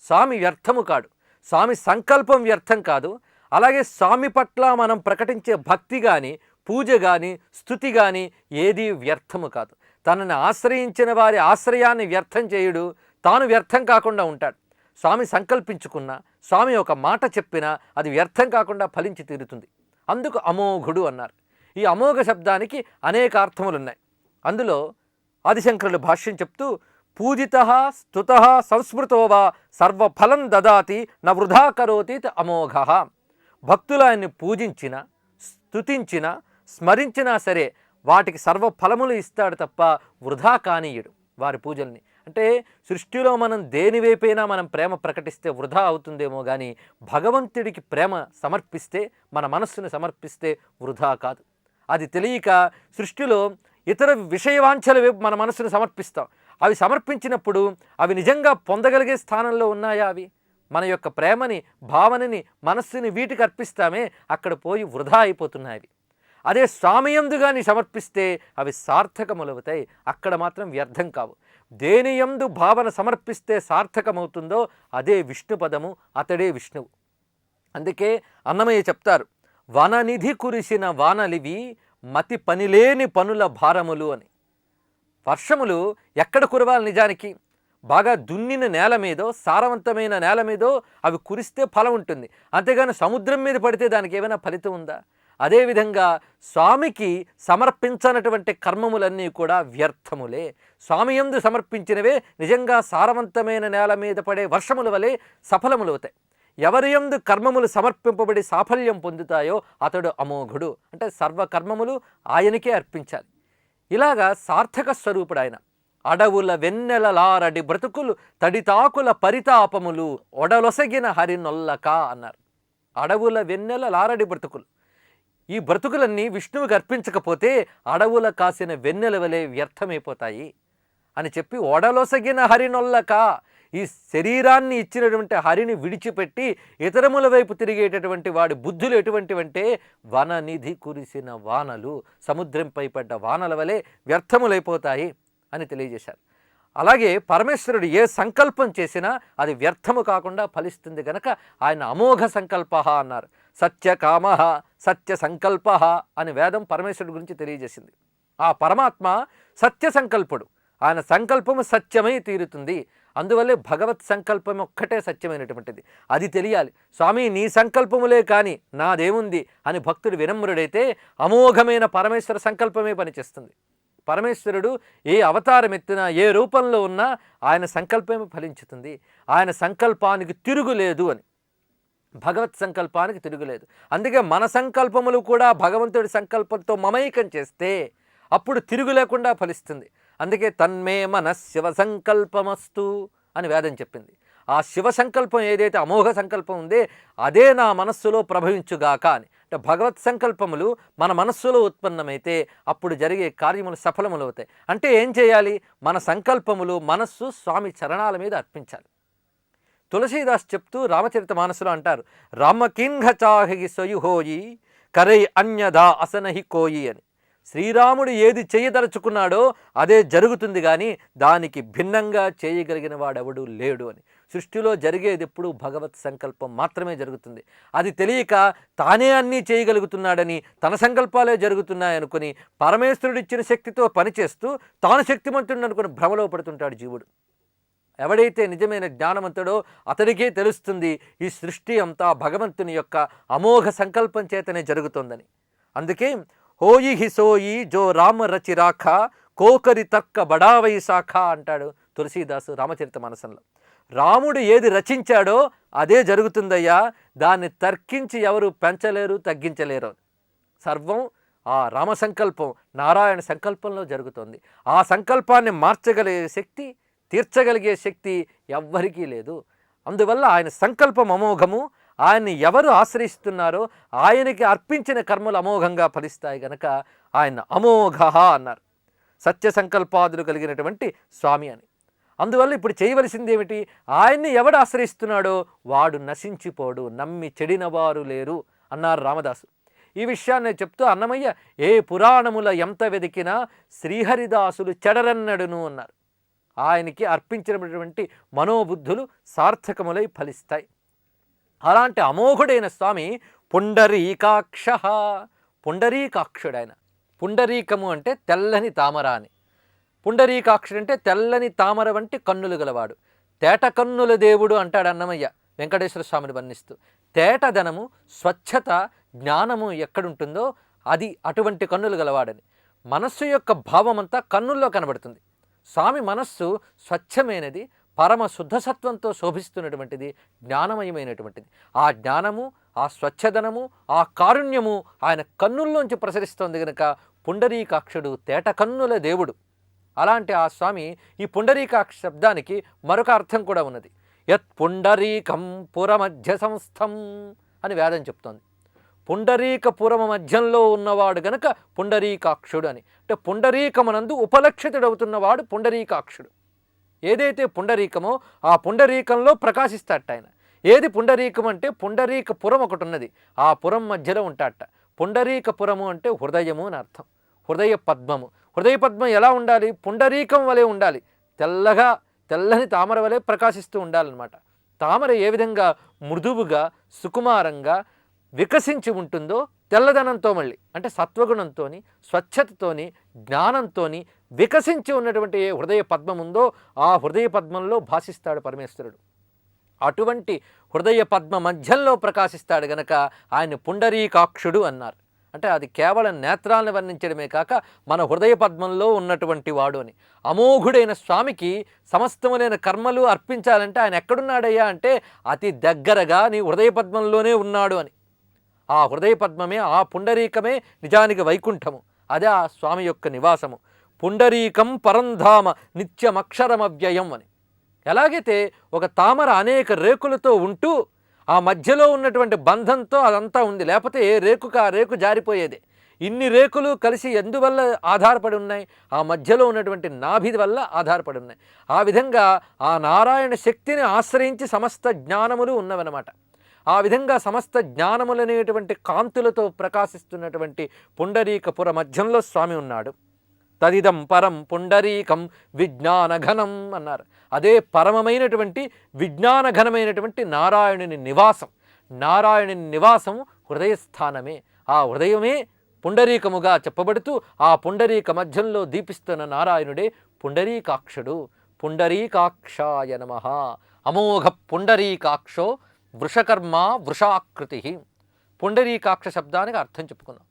స్వామి వ్యర్థము కాడు, స్వామి సంకల్పం వ్యర్థం కాదు. అలాగే స్వామి పట్ల మనం ప్రకటించే భక్తి కానీ, పూజ కానీ, స్తుతి కానీ ఏదీ వ్యర్థము కాదు. తనని ఆశ్రయించిన వారి ఆశ్రయాన్ని వ్యర్థం చేయుడు, తాను వ్యర్థం కాకుండా ఉంటాడు. స్వామి సంకల్పించుకున్నా, స్వామి ఒక మాట చెప్పినా అది వ్యర్థం కాకుండా ఫలించి తీరుతుంది. అందుకు అమోఘుడు అన్నారు. ఈ అమోఘ శబ్దానికి అనేక అర్థములు ఉన్నాయి. అందులో ఆదిశంకరులు భాష్యం చెప్తూ పూజితః స్తుతః సంస్మృతో వా సర్వఫలం దదాతి న వృధా కరోతి అమోఘః. భక్తులు ఆయన్ని పూజించిన, స్తుతించిన, స్మరించినా సరే వాటికి సర్వఫలములు ఇస్తాడు తప్ప వృధా కానీయుడు వారి పూజల్ని. అంటే సృష్టిలో మనం దేనివైపైనా మనం ప్రేమ ప్రకటిస్తే వృధా అవుతుందేమో కానీ భగవంతుడికి ప్రేమ సమర్పిస్తే, మన మనస్సును సమర్పిస్తే వృధా కాదు. అది తెలియక సృష్టిలో ఇతర విషయవాంఛల వైపు మన మనస్సును సమర్పిస్తాం. అవి సమర్పించినప్పుడు అవి నిజంగా పొందగలిగే స్థానంలో ఉన్నాయా? అవి మన యొక్క ప్రేమని, భావనని, మనస్సుని వీటికి అర్పిస్తామే, అక్కడ పోయి వృధా అయిపోతున్నాయి అవి. అదే స్వామియందు కానీ సమర్పిస్తే అవి సార్థకములవుతాయి, అక్కడ మాత్రం వ్యర్థం కావు. దేనియందు భావన సమర్పిస్తే సార్థకమవుతుందో అదే విష్ణు పదము, అతడే విష్ణువు. అందుకే అన్నమయ్య చెప్తారు, వననిధి కురిసిన వానలివి మతి పనిలేని పనుల భారములు అని. వర్షములు ఎక్కడ కురవాలి? నిజానికి బాగా దున్నిన నేల మీదో, సారవంతమైన నేల మీదో అవి కురిస్తే ఫలం ఉంటుంది. అంతేగాని సముద్రం మీద పడితే దానికి ఏమైనా ఫలితం ఉందా? అదేవిధంగా స్వామికి సమర్పించనటువంటి కర్మములన్నీ కూడా వ్యర్థములే. స్వామి యందు సమర్పించినవే నిజంగా సారవంతమైన నేల మీద పడే వర్షముల వలె సఫలములవుతాయి. ఎవరి యందు కర్మములు సమర్పింపబడి సాఫల్యం పొందుతాయో అతడు అమోఘుడు. అంటే సర్వకర్మములు ఆయనకే అర్పించాలి. ఇలాగా సార్థక స్వరూపుడు ఆయన. అడవుల వెన్నెలలారడి బ్రతుకులు తడితాకుల పరితాపములు ఒడలొసగిన హరినొల్లక అన్నారు. అడవుల వెన్నెల లారడి బ్రతుకులు, ఈ బ్రతుకులన్నీ విష్ణువుకి అర్పించకపోతే అడవుల కాసిన వెన్నెల వలె వ్యర్థమైపోతాయి అని చెప్పి ఒడలొసగిన హరినొల్లక, ఈ శరీరాన్ని ఇచ్చినటువంటి హరిని విడిచిపెట్టి ఇతరముల వైపు తిరిగేటటువంటి వాడి బుద్ధులు ఎటువంటివంటే వననిధి కురిసిన వానలు, సముద్రంపై పడ్డ వానల వలె వ్యర్థములైపోతాయి అని తెలియజేశారు. అలాగే పరమేశ్వరుడు ఏ సంకల్పం చేసినా అది వ్యర్థము కాకుండా ఫలిస్తుంది గనక ఆయన అమోఘ సంకల్ప అన్నారు. సత్యకామ సత్య సంకల్ప అని వేదం పరమేశ్వరుడు గురించి తెలియజేసింది. ఆ పరమాత్మ సత్య సంకల్పుడు, ఆయన సంకల్పము సత్యమై తీరుతుంది. అందువల్లే భగవత్ సంకల్పం ఒక్కటే సత్యమైనటువంటిది. అది తెలియాలి. స్వామి నీ సంకల్పములే కానీ నాదేముంది అని భక్తుడు వినమ్రుడైతే అమోఘమైన పరమేశ్వర సంకల్పమే పనిచేస్తుంది. పరమేశ్వరుడు ఏ అవతారం ఎత్తినా, ఏ రూపంలో ఉన్నా ఆయన సంకల్పమే ఫలించుతుంది. ఆయన సంకల్పానికి తిరుగులేదు అని, భగవత్ సంకల్పానికి తిరుగులేదు. అందుకే మన సంకల్పములు కూడా భగవంతుడి సంకల్పంతో మమైకం చేస్తే అప్పుడు తిరుగు లేకుండా ఫలిస్తుంది. అందుకే తన్మే మన శివ సంకల్పమస్తు అని వేదం చెప్పింది. ఆ శివ సంకల్పం ఏదైతే అమోఘ సంకల్పం ఉందే అదే నా మనస్సులో ప్రభవించుగాక అని. అంటే భగవత్ సంకల్పములు మన మనస్సులో ఉత్పన్నమైతే అప్పుడు జరిగే కార్యములు సఫలములు అవుతాయి. అంటే ఏం చేయాలి? మన సంకల్పములు మనస్సు స్వామి చరణాల మీద అర్పించాలి. తులసీదాస్ చెప్తూ రామచరితమానసులో అంటారు, రామకింఘ చాహి సయుహోయి కరై అన్యదా అసనహి కోయి అని. శ్రీరాముడు ఏది చేయదలుచుకున్నాడో అదే జరుగుతుంది, కానీ దానికి భిన్నంగా చేయగలిగిన వాడెవడు లేడు అని. సృష్టిలో జరిగేది ఎప్పుడు భగవత్ సంకల్పం మాత్రమే జరుగుతుంది. అది తెలియక తానే అన్నీ చేయగలుగుతున్నాడని, తన సంకల్పాలే జరుగుతున్నాయనుకుని పరమేశ్వరుడిచ్చిన శక్తితో పనిచేస్తూ తాను శక్తిమంతుడు అనుకుని భ్రమలో పడుతుంటాడు జీవుడు. ఎవడైతే నిజమైన జ్ఞానవంతుడో అతడికే తెలుస్తుంది ఈ సృష్టి అంతా భగవంతుని యొక్క అమోఘ సంకల్పం చేతనే జరుగుతోందని. అందుకే హోయి హిసోయి జో రామ రచి రాఖ కోకరి తక్క బడావై శాఖ అంటాడు తులసీదాసు రామచరిత మానసంలో. రాముడు ఏది రచించాడో అదే జరుగుతుందయ్యా, దాన్ని తర్కించి ఎవరు పెంచలేరు, తగ్గించలేరు. సర్వం ఆ రామ సంకల్పం, నారాయణ సంకల్పంలో జరుగుతుంది. ఆ సంకల్పాన్ని మార్చగలిగే శక్తి, తీర్చగలిగే శక్తి ఎవ్వరికీ లేదు. అందువల్ల ఆయన సంకల్పం అమోఘము. ఆయన్ని ఎవరు ఆశ్రయిస్తున్నారో ఆయనకి అర్పించిన కర్మలు అమోఘంగా ఫలిస్తాయి గనక ఆయన అమోఘ అన్నారు. సత్య సంకల్పాదులు కలిగినటువంటి స్వామి అని. అందువల్ల ఇప్పుడు చేయవలసింది ఏమిటి? ఆయన్ని ఎవడు ఆశ్రయిస్తున్నాడో వాడు నశించిపోడు, నమ్మి చెడినవారు లేరు అన్నారు రామదాసు. ఈ విషయాన్ని చెప్తూ అన్నమయ్య ఏ పురాణముల ఎంత వెదికినా శ్రీహరిదాసులు చెడరన్నడును అన్నారు. ఆయనకి అర్పించినటువంటి మనోబుద్ధులు సార్థకములై ఫలిస్తాయి. అలాంటి అమోఘుడైన స్వామి పుండరీకాక్ష, పుండరీకాక్షుడు ఆయన. పుండరీకము అంటే తెల్లని తామర అని, పుండరీకాక్షుడు అంటే తెల్లని తామర వంటి కన్నులు గలవాడు, తేట కన్నుల దేవుడు అంటాడు అన్నమయ్య వెంకటేశ్వర స్వామిని వర్ణిస్తూ. తేటదనము, స్వచ్ఛత, జ్ఞానము ఎక్కడుంటుందో అది అటువంటి కన్నులు గలవాడని. మనస్సు యొక్క భావమంతా కన్నుల్లో కనబడుతుంది. స్వామి మనస్సు స్వచ్ఛమైనది, పరమ శుద్ధసత్వంతో శోభిస్తున్నటువంటిది, జ్ఞానమయమైనటువంటిది. ఆ జ్ఞానము, ఆ స్వచ్ఛదనము, ఆ కారుణ్యము ఆయన కన్నుల్లోంచి ప్రసరిస్తోంది గనుక పుండరీకాక్షుడు తేట కన్నుల దేవుడు. అలాంటి ఆ స్వామి, ఈ పుండరీకాక్ష శబ్దానికి మరొక అర్థం కూడా ఉన్నది. యత్ పుండరీకం పురమధ్య సంస్థం అని వేదం చెప్తోంది. పుండరీక పురమ మధ్యంలో ఉన్నవాడు గనక పుండరీకాక్షుడు అని. అంటే పుండరీకమునందు ఉపలక్షితుడవుతున్నవాడు పుండరీకాక్షుడు. ఏదైతే పుండరీకమో ఆ పుండరీకంలో ప్రకాశిస్తాడట ఆయన. ఏది పుండరీకం అంటే పుండరీక పురం ఒకటి ఉన్నది, ఆ పురం మధ్యలో ఉంటాడట. పుండరీక పురము అంటే హృదయము అని అర్థం. హృదయ పద్మము. హృదయ పద్మం ఎలా ఉండాలి? పుండరీకం వలె ఉండాలి. తెల్లగా, తెల్లని తామర వలె ప్రకాశిస్తూ ఉండాలన్నమాట. తామర ఏ విధంగా మృదువుగా, సుకుమారంగా వికసించి ఉంటుందో, తెల్లదనంతో మళ్ళీ అంటే సత్వగుణంతో, స్వచ్ఛతతోని, జ్ఞానంతో వికసించి ఉన్నటువంటి ఏ హృదయ పద్మం ఉందో ఆ హృదయ పద్మంలో భాషిస్తాడు పరమేశ్వరుడు. అటువంటి హృదయ పద్మ మధ్యంలో ప్రకాశిస్తాడు గనక ఆయన పుండరీకాక్షుడు అన్నారు. అంటే అది కేవలం నేత్రాలను వర్ణించడమే కాక మన హృదయ పద్మంలో ఉన్నటువంటి వాడు అని. అమోఘుడైన స్వామికి సమస్తములైన కర్మలు అర్పించాలంటే ఆయన ఎక్కడున్నాడయ్యా అంటే అతి దగ్గరగా నీ హృదయ పద్మంలోనే ఉన్నాడు అని. ఆ హృదయ పద్మమే, ఆ పుండరీకమే నిజానికి వైకుంఠము. అదే ఆ స్వామి యొక్క నివాసము. పుండరీకం పరంధామ నిత్యమక్షరమవ్యయం అని. ఎలాగైతే ఒక తామర అనేక రేకులతో ఉంటూ ఆ మధ్యలో ఉన్నటువంటి బంధంతో అదంతా ఉంది, లేకపోతే ఏ రేకుకు ఆ రేకు జారిపోయేదే. ఇన్ని రేకులు కలిసి ఎందువల్ల ఆధారపడి ఉన్నాయి? ఆ మధ్యలో ఉన్నటువంటి నాభి వల్ల ఆధారపడి ఉన్నాయి. ఆ విధంగా ఆ నారాయణ శక్తిని ఆశ్రయించి సమస్త జ్ఞానములు ఉన్నవన్నమాట. ఆ విధంగా సమస్త జ్ఞానములనేటువంటి కాంతులతో ప్రకాశిస్తున్నటువంటి పుండరీకపుర మధ్యంలో స్వామి ఉన్నాడు. తదిదం పరం పుండరీకం విజ్ఞానఘనం అన్నారు. అదే పరమమైనటువంటి విజ్ఞానఘనమైనటువంటి నారాయణుని నివాసం. నారాయణుని నివాసం హృదయస్థానమే. ఆ హృదయమే పుండరీకముగా చెప్పబడుతూ ఆ పుండరీక మధ్యంలో దీపిస్తున్న నారాయణుడే పుండరీకాక్షుడు. పుండరీకాక్షాయ నమః. అమోఘ పుండరీకాక్షో వృషకర్మ వృషాకృతి. పుండరీకాక్ష శబ్దానికి అర్థం చెప్పుకుందాం.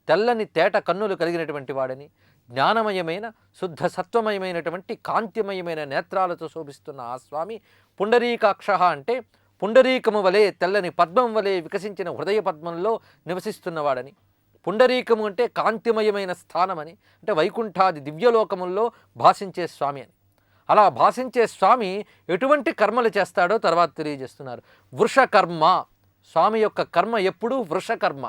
తెల్లని తేట కన్నులు కలిగినటువంటి వాడని, జ్ఞానమయమైన శుద్ధ సత్వమయమైనటువంటి కాంతిమయమైన నేత్రాలతో శోభిస్తున్న ఆ స్వామి పుండరీకాక్ష అంటే పుండరీకము వలె, తెల్లని పద్మం వలె వికసించిన హృదయ పద్మంలో నివసిస్తున్నవాడని. పుండరీకము అంటే కాంతిమయమైన స్థానమని, అంటే వైకుంఠాది దివ్యలోకముల్లో భాషించే స్వామి అని. అలా భాషించే స్వామి ఎటువంటి కర్మలు చేస్తాడో తర్వాత తెలియజేస్తున్నారు. వృషకర్మ. స్వామి యొక్క కర్మ ఎప్పుడూ వృషకర్మ.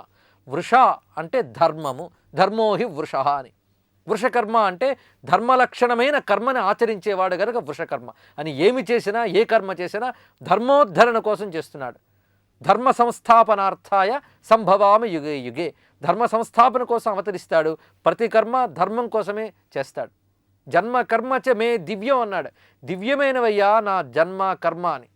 వృష అంటే ధర్మము, ధర్మోహి వృష అని. వృషకర్మ అంటే ధర్మలక్షణమైన కర్మని ఆచరించేవాడు కనుక వృషకర్మ అని. ఏమి చేసినా, ఏ కర్మ చేసినా ధర్మోద్ధరణ కోసం చేస్తున్నాడు. ధర్మ సంస్థాపనార్థాయ సంభవామి యుగే యుగే. ధర్మ సంస్థాపన కోసం అవతరిస్తాడు. ప్రతి కర్మ ధర్మం కోసమే చేస్తాడు. జన్మ కర్మ చ మే దివ్యం అన్నాడు. దివ్యమైనవయ్యా నా జన్మ కర్మ అని.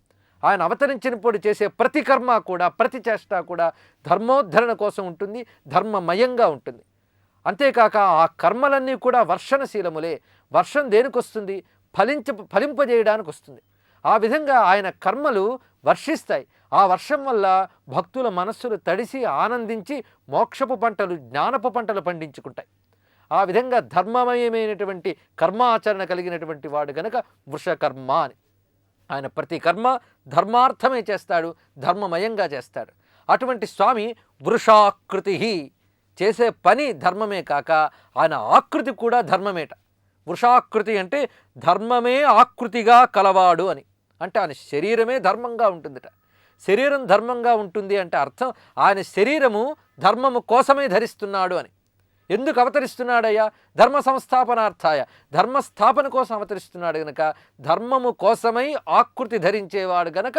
ఆయన అవతరించినప్పుడు చేసే ప్రతి కర్మ కూడా, ప్రతి చేష్ట కూడా ధర్మోద్ధరణ కోసం ఉంటుంది, ధర్మమయంగా ఉంటుంది. అంతేకాక ఆ కర్మలన్నీ కూడా వర్షణశీలములే. వర్షం దేనికి వస్తుంది? ఫలింపజేయడానికి వస్తుంది. ఆ విధంగా ఆయన కర్మలు వర్షిస్తాయి. ఆ వర్షం వల్ల భక్తుల మనస్సులు తడిసి ఆనందించి మోక్షపు పంటలు, జ్ఞానపు పంటలు పండించుకుంటాయి. ఆ విధంగా ధర్మమయమైనటువంటి కర్మాచరణ కలిగినటువంటి వాడు గనక వృషకర్మ అని. ఆయన ప్రతి కర్మ ధర్మార్థమే చేస్తాడు, ధర్మమయంగా చేస్తాడు. అటువంటి స్వామి వృషాకృతి. చేసే పని ధర్మమే కాక ఆయన ఆకృతి కూడా ధర్మమేట. వృషాకృతి అంటే ధర్మమే ఆకృతిగా కలవాడు అని. అంటే ఆయన శరీరమే ధర్మంగా ఉంటుందిట. శరీరం ధర్మంగా ఉంటుంది అంటే అర్థం ఆయన శరీరము ధర్మము కోసమే ధరిస్తున్నాడు అని. ఎందుకు అవతరిస్తున్నాడయ్యా? ధర్మ సంస్థాపనార్థాయ, ధర్మస్థాపన కోసం అవతరిస్తున్నాడు గనక, ధర్మము కోసమై ఆకృతి ధరించేవాడు గనక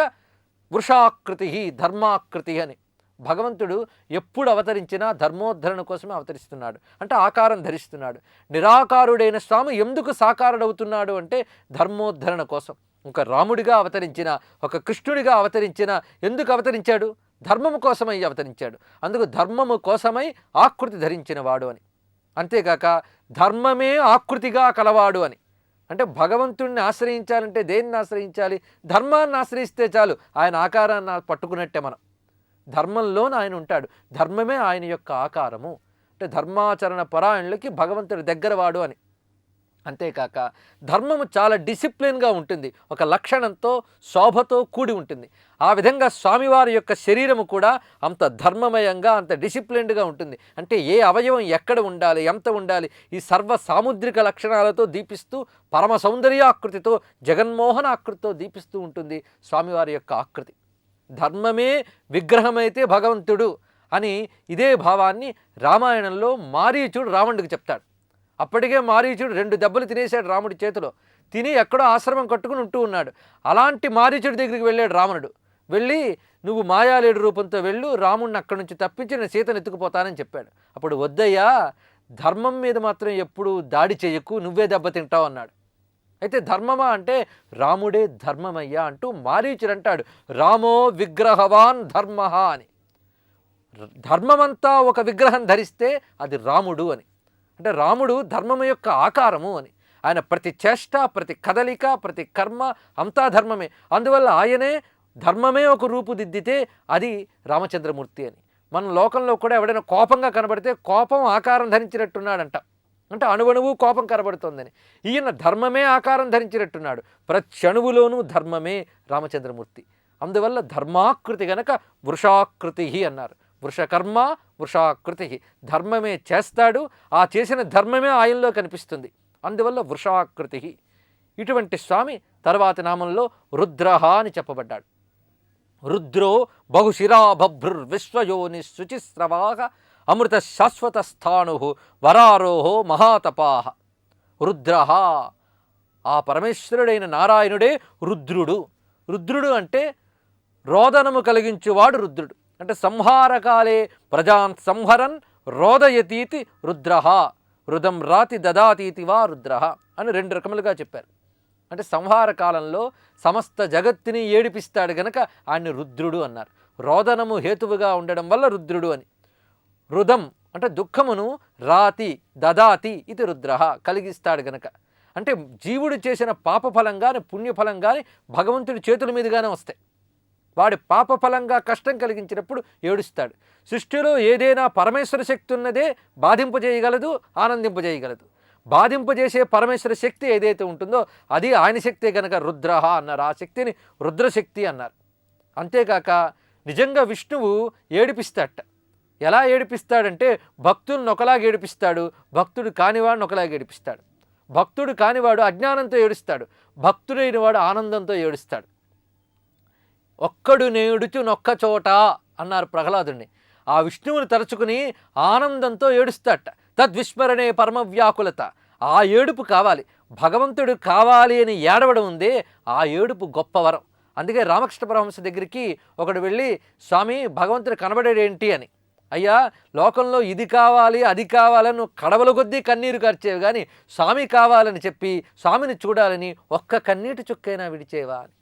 వృషాకృతి, ధర్మాకృతి అని. భగవంతుడు ఎప్పుడు అవతరించినా ధర్మోద్ధరణ కోసమే అవతరిస్తున్నాడు, అంటే ఆకారం ధరిస్తున్నాడు. నిరాకారుడైన స్వామి ఎందుకు సాకారుడవుతున్నాడు అంటే ధర్మోద్ధరణ కోసం. ఒక రాముడిగా అవతరించిన, ఒక కృష్ణుడిగా అవతరించిన, ఎందుకు అవతరించాడు? ధర్మము కోసమై అవతరించాడు. అందుకు ధర్మము కోసమై ఆకృతి ధరించిన వాడు అని. అంతేకాక ధర్మమే ఆకృతిగా కలవాడు అని. అంటే భగవంతుడిని ఆశ్రయించాలంటే దేన్ని ఆశ్రయించాలి? ధర్మాన్ని ఆశ్రయిస్తే చాలు, ఆయన ఆకారాన్ని పట్టుకున్నట్టే మనం. ధర్మంలోనే ఆయన ఉంటాడు. ధర్మమే ఆయన యొక్క ఆకారము. అంటే ధర్మాచరణ పరాయణులకి భగవంతుడి దగ్గరవాడు అని. అంతేకాక ధర్మము చాలా డిసిప్లిన్గా ఉంటుంది, ఒక లక్షణంతో శోభతో కూడి ఉంటుంది. ఆ విధంగా స్వామివారి యొక్క శరీరము కూడా అంత ధర్మమయంగా అంత డిసిప్లిన్డ్గా ఉంటుంది. అంటే ఏ అవయవం ఎక్కడ ఉండాలి, ఎంత ఉండాలి, ఈ సర్వ సాముద్రిక లక్షణాలతో దీపిస్తూ పరమ సౌందర్యాకృతితో జగన్మోహన ఆకృతితో దీపిస్తూ ఉంటుంది స్వామివారి యొక్క ఆకృతి. ధర్మమే విగ్రహమైతే భగవంతుడు అని ఇదే భావాన్ని రామాయణంలో మారీచుడు రావణుడికి చెప్తాడు. అప్పటికే మారీచుడు 2 దెబ్బలు తినేశాడు రాముడి చేతిలో. తిని ఎక్కడో ఆశ్రమం కట్టుకుని ఉంటూ ఉన్నాడు. అలాంటి మారీచుడి దగ్గరికి వెళ్ళాడు రావణుడు. వెళ్ళి నువ్వు మాయాలేడు రూపంతో వెళ్ళు, రాముడిని అక్కడి నుంచి తప్పించి నేను సీతను ఎత్తుకుపోతానని చెప్పాడు. అప్పుడు వద్దయ్యా, ధర్మం మీద మాత్రం ఎప్పుడు దాడి చేయకు, నువ్వే దెబ్బతింటావు అన్నాడు. అయితే ధర్మమా అంటే రాముడే ధర్మమయ్యా అంటూ మారీచుడు అంటాడు, రామో విగ్రహవాన్ ధర్మ అని. ధర్మమంతా ఒక విగ్రహం ధరిస్తే అది రాముడు అని. అంటే రాముడు ధర్మము యొక్క ఆకారము అని. ఆయన ప్రతి చేష్ట, ప్రతి కదలిక, ప్రతి కర్మ అంతా ధర్మమే. అందువల్ల ఆయనే ధర్మమే ఒక రూపుదిద్దితే అది రామచంద్రమూర్తి అని. మన లోకంలో కూడా ఎవడైనా కోపంగా కనబడితే కోపం ఆకారం ధరించినట్టున్నాడంట, అంటే అణువణువు కోపం కనబడుతోందని. ఈయన ధర్మమే ఆకారం ధరించినట్టున్నాడు. ప్రతి అణువులోనూ ధర్మమే రామచంద్రమూర్తి. అందువల్ల ధర్మాకృతి గనక వృషాకృతి అన్నారు. వృషకర్మ వృషాకృతి, ధర్మమే చేస్తాడు, ఆ చేసిన ధర్మమే ఆయనలో కనిపిస్తుంది. అందువల్ల వృషాకృతి. ఇటువంటి స్వామి తర్వాతి నామంలో రుద్రః అని చెప్పబడ్డాడు. రుద్రో బహుశిరా బభ్రుర్ విశ్వయోని శుచిస్రవాహ అమృత శాశ్వత స్థాణు వరారోహో మహాతపాహ. రుద్రః, ఆ పరమేశ్వరుడైన నారాయణుడే రుద్రుడు. రుద్రుడు అంటే రోదనము కలిగించువాడు రుద్రుడు. అంటే సంహారకాలే ప్రజాన్ సంహరన్ రోదయతీతి రుద్రః, రుదం రాతి దదాతీతి వా రుద్రః అని 2 రకములుగా చెప్పారు. అంటే సంహార కాలంలో సమస్త జగత్తుని ఏడిపిస్తాడు గనక ఆయన్ని రుద్రుడు అన్నారు. రోదనము హేతువుగా ఉండడం వల్ల రుద్రుడు అని. రుదం అంటే దుఃఖమును, రాతి దదాతి ఇది రుద్రః కలిగిస్తాడు గనక. అంటే జీవుడు చేసిన పాపఫలం కానీ పుణ్యఫలం కానీ భగవంతుడి చేతుల మీదుగానే వస్తాయి. వాడి పాపఫలంగా కష్టం కలిగించినప్పుడు ఏడుస్తాడు. సృష్టిలో ఏదైనా పరమేశ్వర శక్తి ఉన్నదే బాధింపజేయగలదు, ఆనందింపజేయగలదు. బాధింపజేసే పరమేశ్వర శక్తి ఏదైతే ఉంటుందో అది ఆయన శక్తే కనుక రుద్రః అన్నారు. ఆ శక్తిని రుద్రశక్తి అన్నారు. అంతేకాక నిజంగా విష్ణువు ఏడిపిస్తాడట. ఎలా ఏడిపిస్తాడంటే భక్తులను ఒకలాగా ఏడిపిస్తాడు, భక్తుడు కానివాడిని ఒకలాగా ఏడిపిస్తాడు. భక్తుడు కానివాడు అజ్ఞానంతో ఏడుస్తాడు, భక్తుడైన వాడు ఆనందంతో ఏడుస్తాడు. ఒక్కడు నేడుచు నొక్క చోట అన్నారు ప్రహ్లాదుని. ఆ విష్ణువుని తలుచుకుని ఆనందంతో ఏడుస్తాట. తద్విస్మరణే పరమ వ్యాకులత. ఆ ఏడుపు కావాలి, భగవంతుడు కావాలి అని ఏడవడం ఉందే ఆ ఏడుపు గొప్ప వరం. అందుకే రామకృష్ణ పరమహంస దగ్గరికి ఒకడు వెళ్ళి, స్వామి భగవంతుడు కనబడేడేంటి అని. అయ్యా, లోకంలో ఇది కావాలి అది కావాలని నువ్వు కడవల కొద్దీ కన్నీరు కార్చేవి, కానీ స్వామి కావాలని చెప్పి స్వామిని చూడాలని ఒక్క కన్నీటి చుక్కైనా విడిచేవా అని.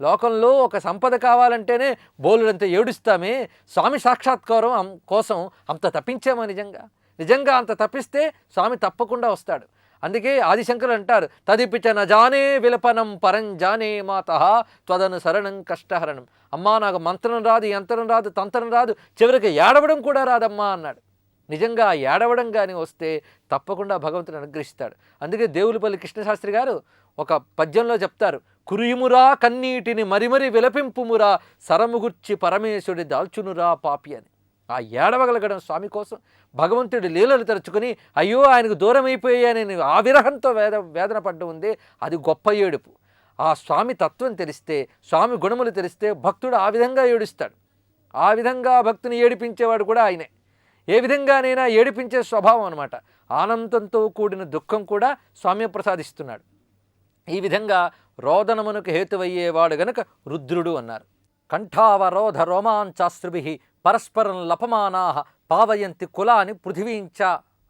లోకంలో ఒక సంపద కావాలంటేనే బోలుడంత ఏడుస్తామే, స్వామి సాక్షాత్కారం కోసం అంత తప్పించామా? నిజంగా అంత తప్పిస్తే స్వామి తప్పకుండా వస్తాడు. అందుకే ఆదిశంకరులు అంటారు, తదిపిచ నజానే విలపనం పరంజానే మాతః త్వదను శరణం కష్టహరణం. అమ్మా నాకు మంత్రం రాదు, యంత్రం రాదు, తంత్రం రాదు, చివరికి ఏడవడం కూడా రాదమ్మా అన్నాడు. నిజంగా ఏడవడం కానీ వస్తే తప్పకుండా భగవంతుని అనుగ్రహిస్తాడు. అందుకే దేవులపల్లి కృష్ణశాస్త్రి గారు ఒక పద్యంలో చెప్తారు, కురియుమురా కన్నీటిని మరిమరి విలపింపుమురా సరముగుర్చి పరమేశ్వరుడి దాల్చునురా పాపి అని. ఆ ఏడవగలగడం స్వామి కోసం భగవంతుడి లీలలు తలుచుకుని అయ్యో ఆయనకు దూరం అయిపోయానని ఆ విరహంతో వేదన పడ్డ ఉందే అది గొప్ప ఏడుపు. ఆ స్వామి తత్వం తెలిస్తే, స్వామి గుణములు తెలిస్తే భక్తుడు ఆ విధంగా ఏడుస్తాడు. ఆ విధంగా భక్తుని ఏడిపించేవాడు కూడా ఆయనే. ఏ విధంగానైనా ఏడిపించే స్వభావం అనమాట. ఆనందంతో కూడిన దుఃఖం కూడా స్వామి ప్రసాదిస్తున్నాడు. ఈ విధంగా రోదనమునకు హేతువయ్యేవాడు గనక రుద్రుడు అన్నారు. కంఠావరోధ రోమాంచాశ్రుభి పరస్పరం లపమానాహ పావయంతి కులాని పృథివీంచ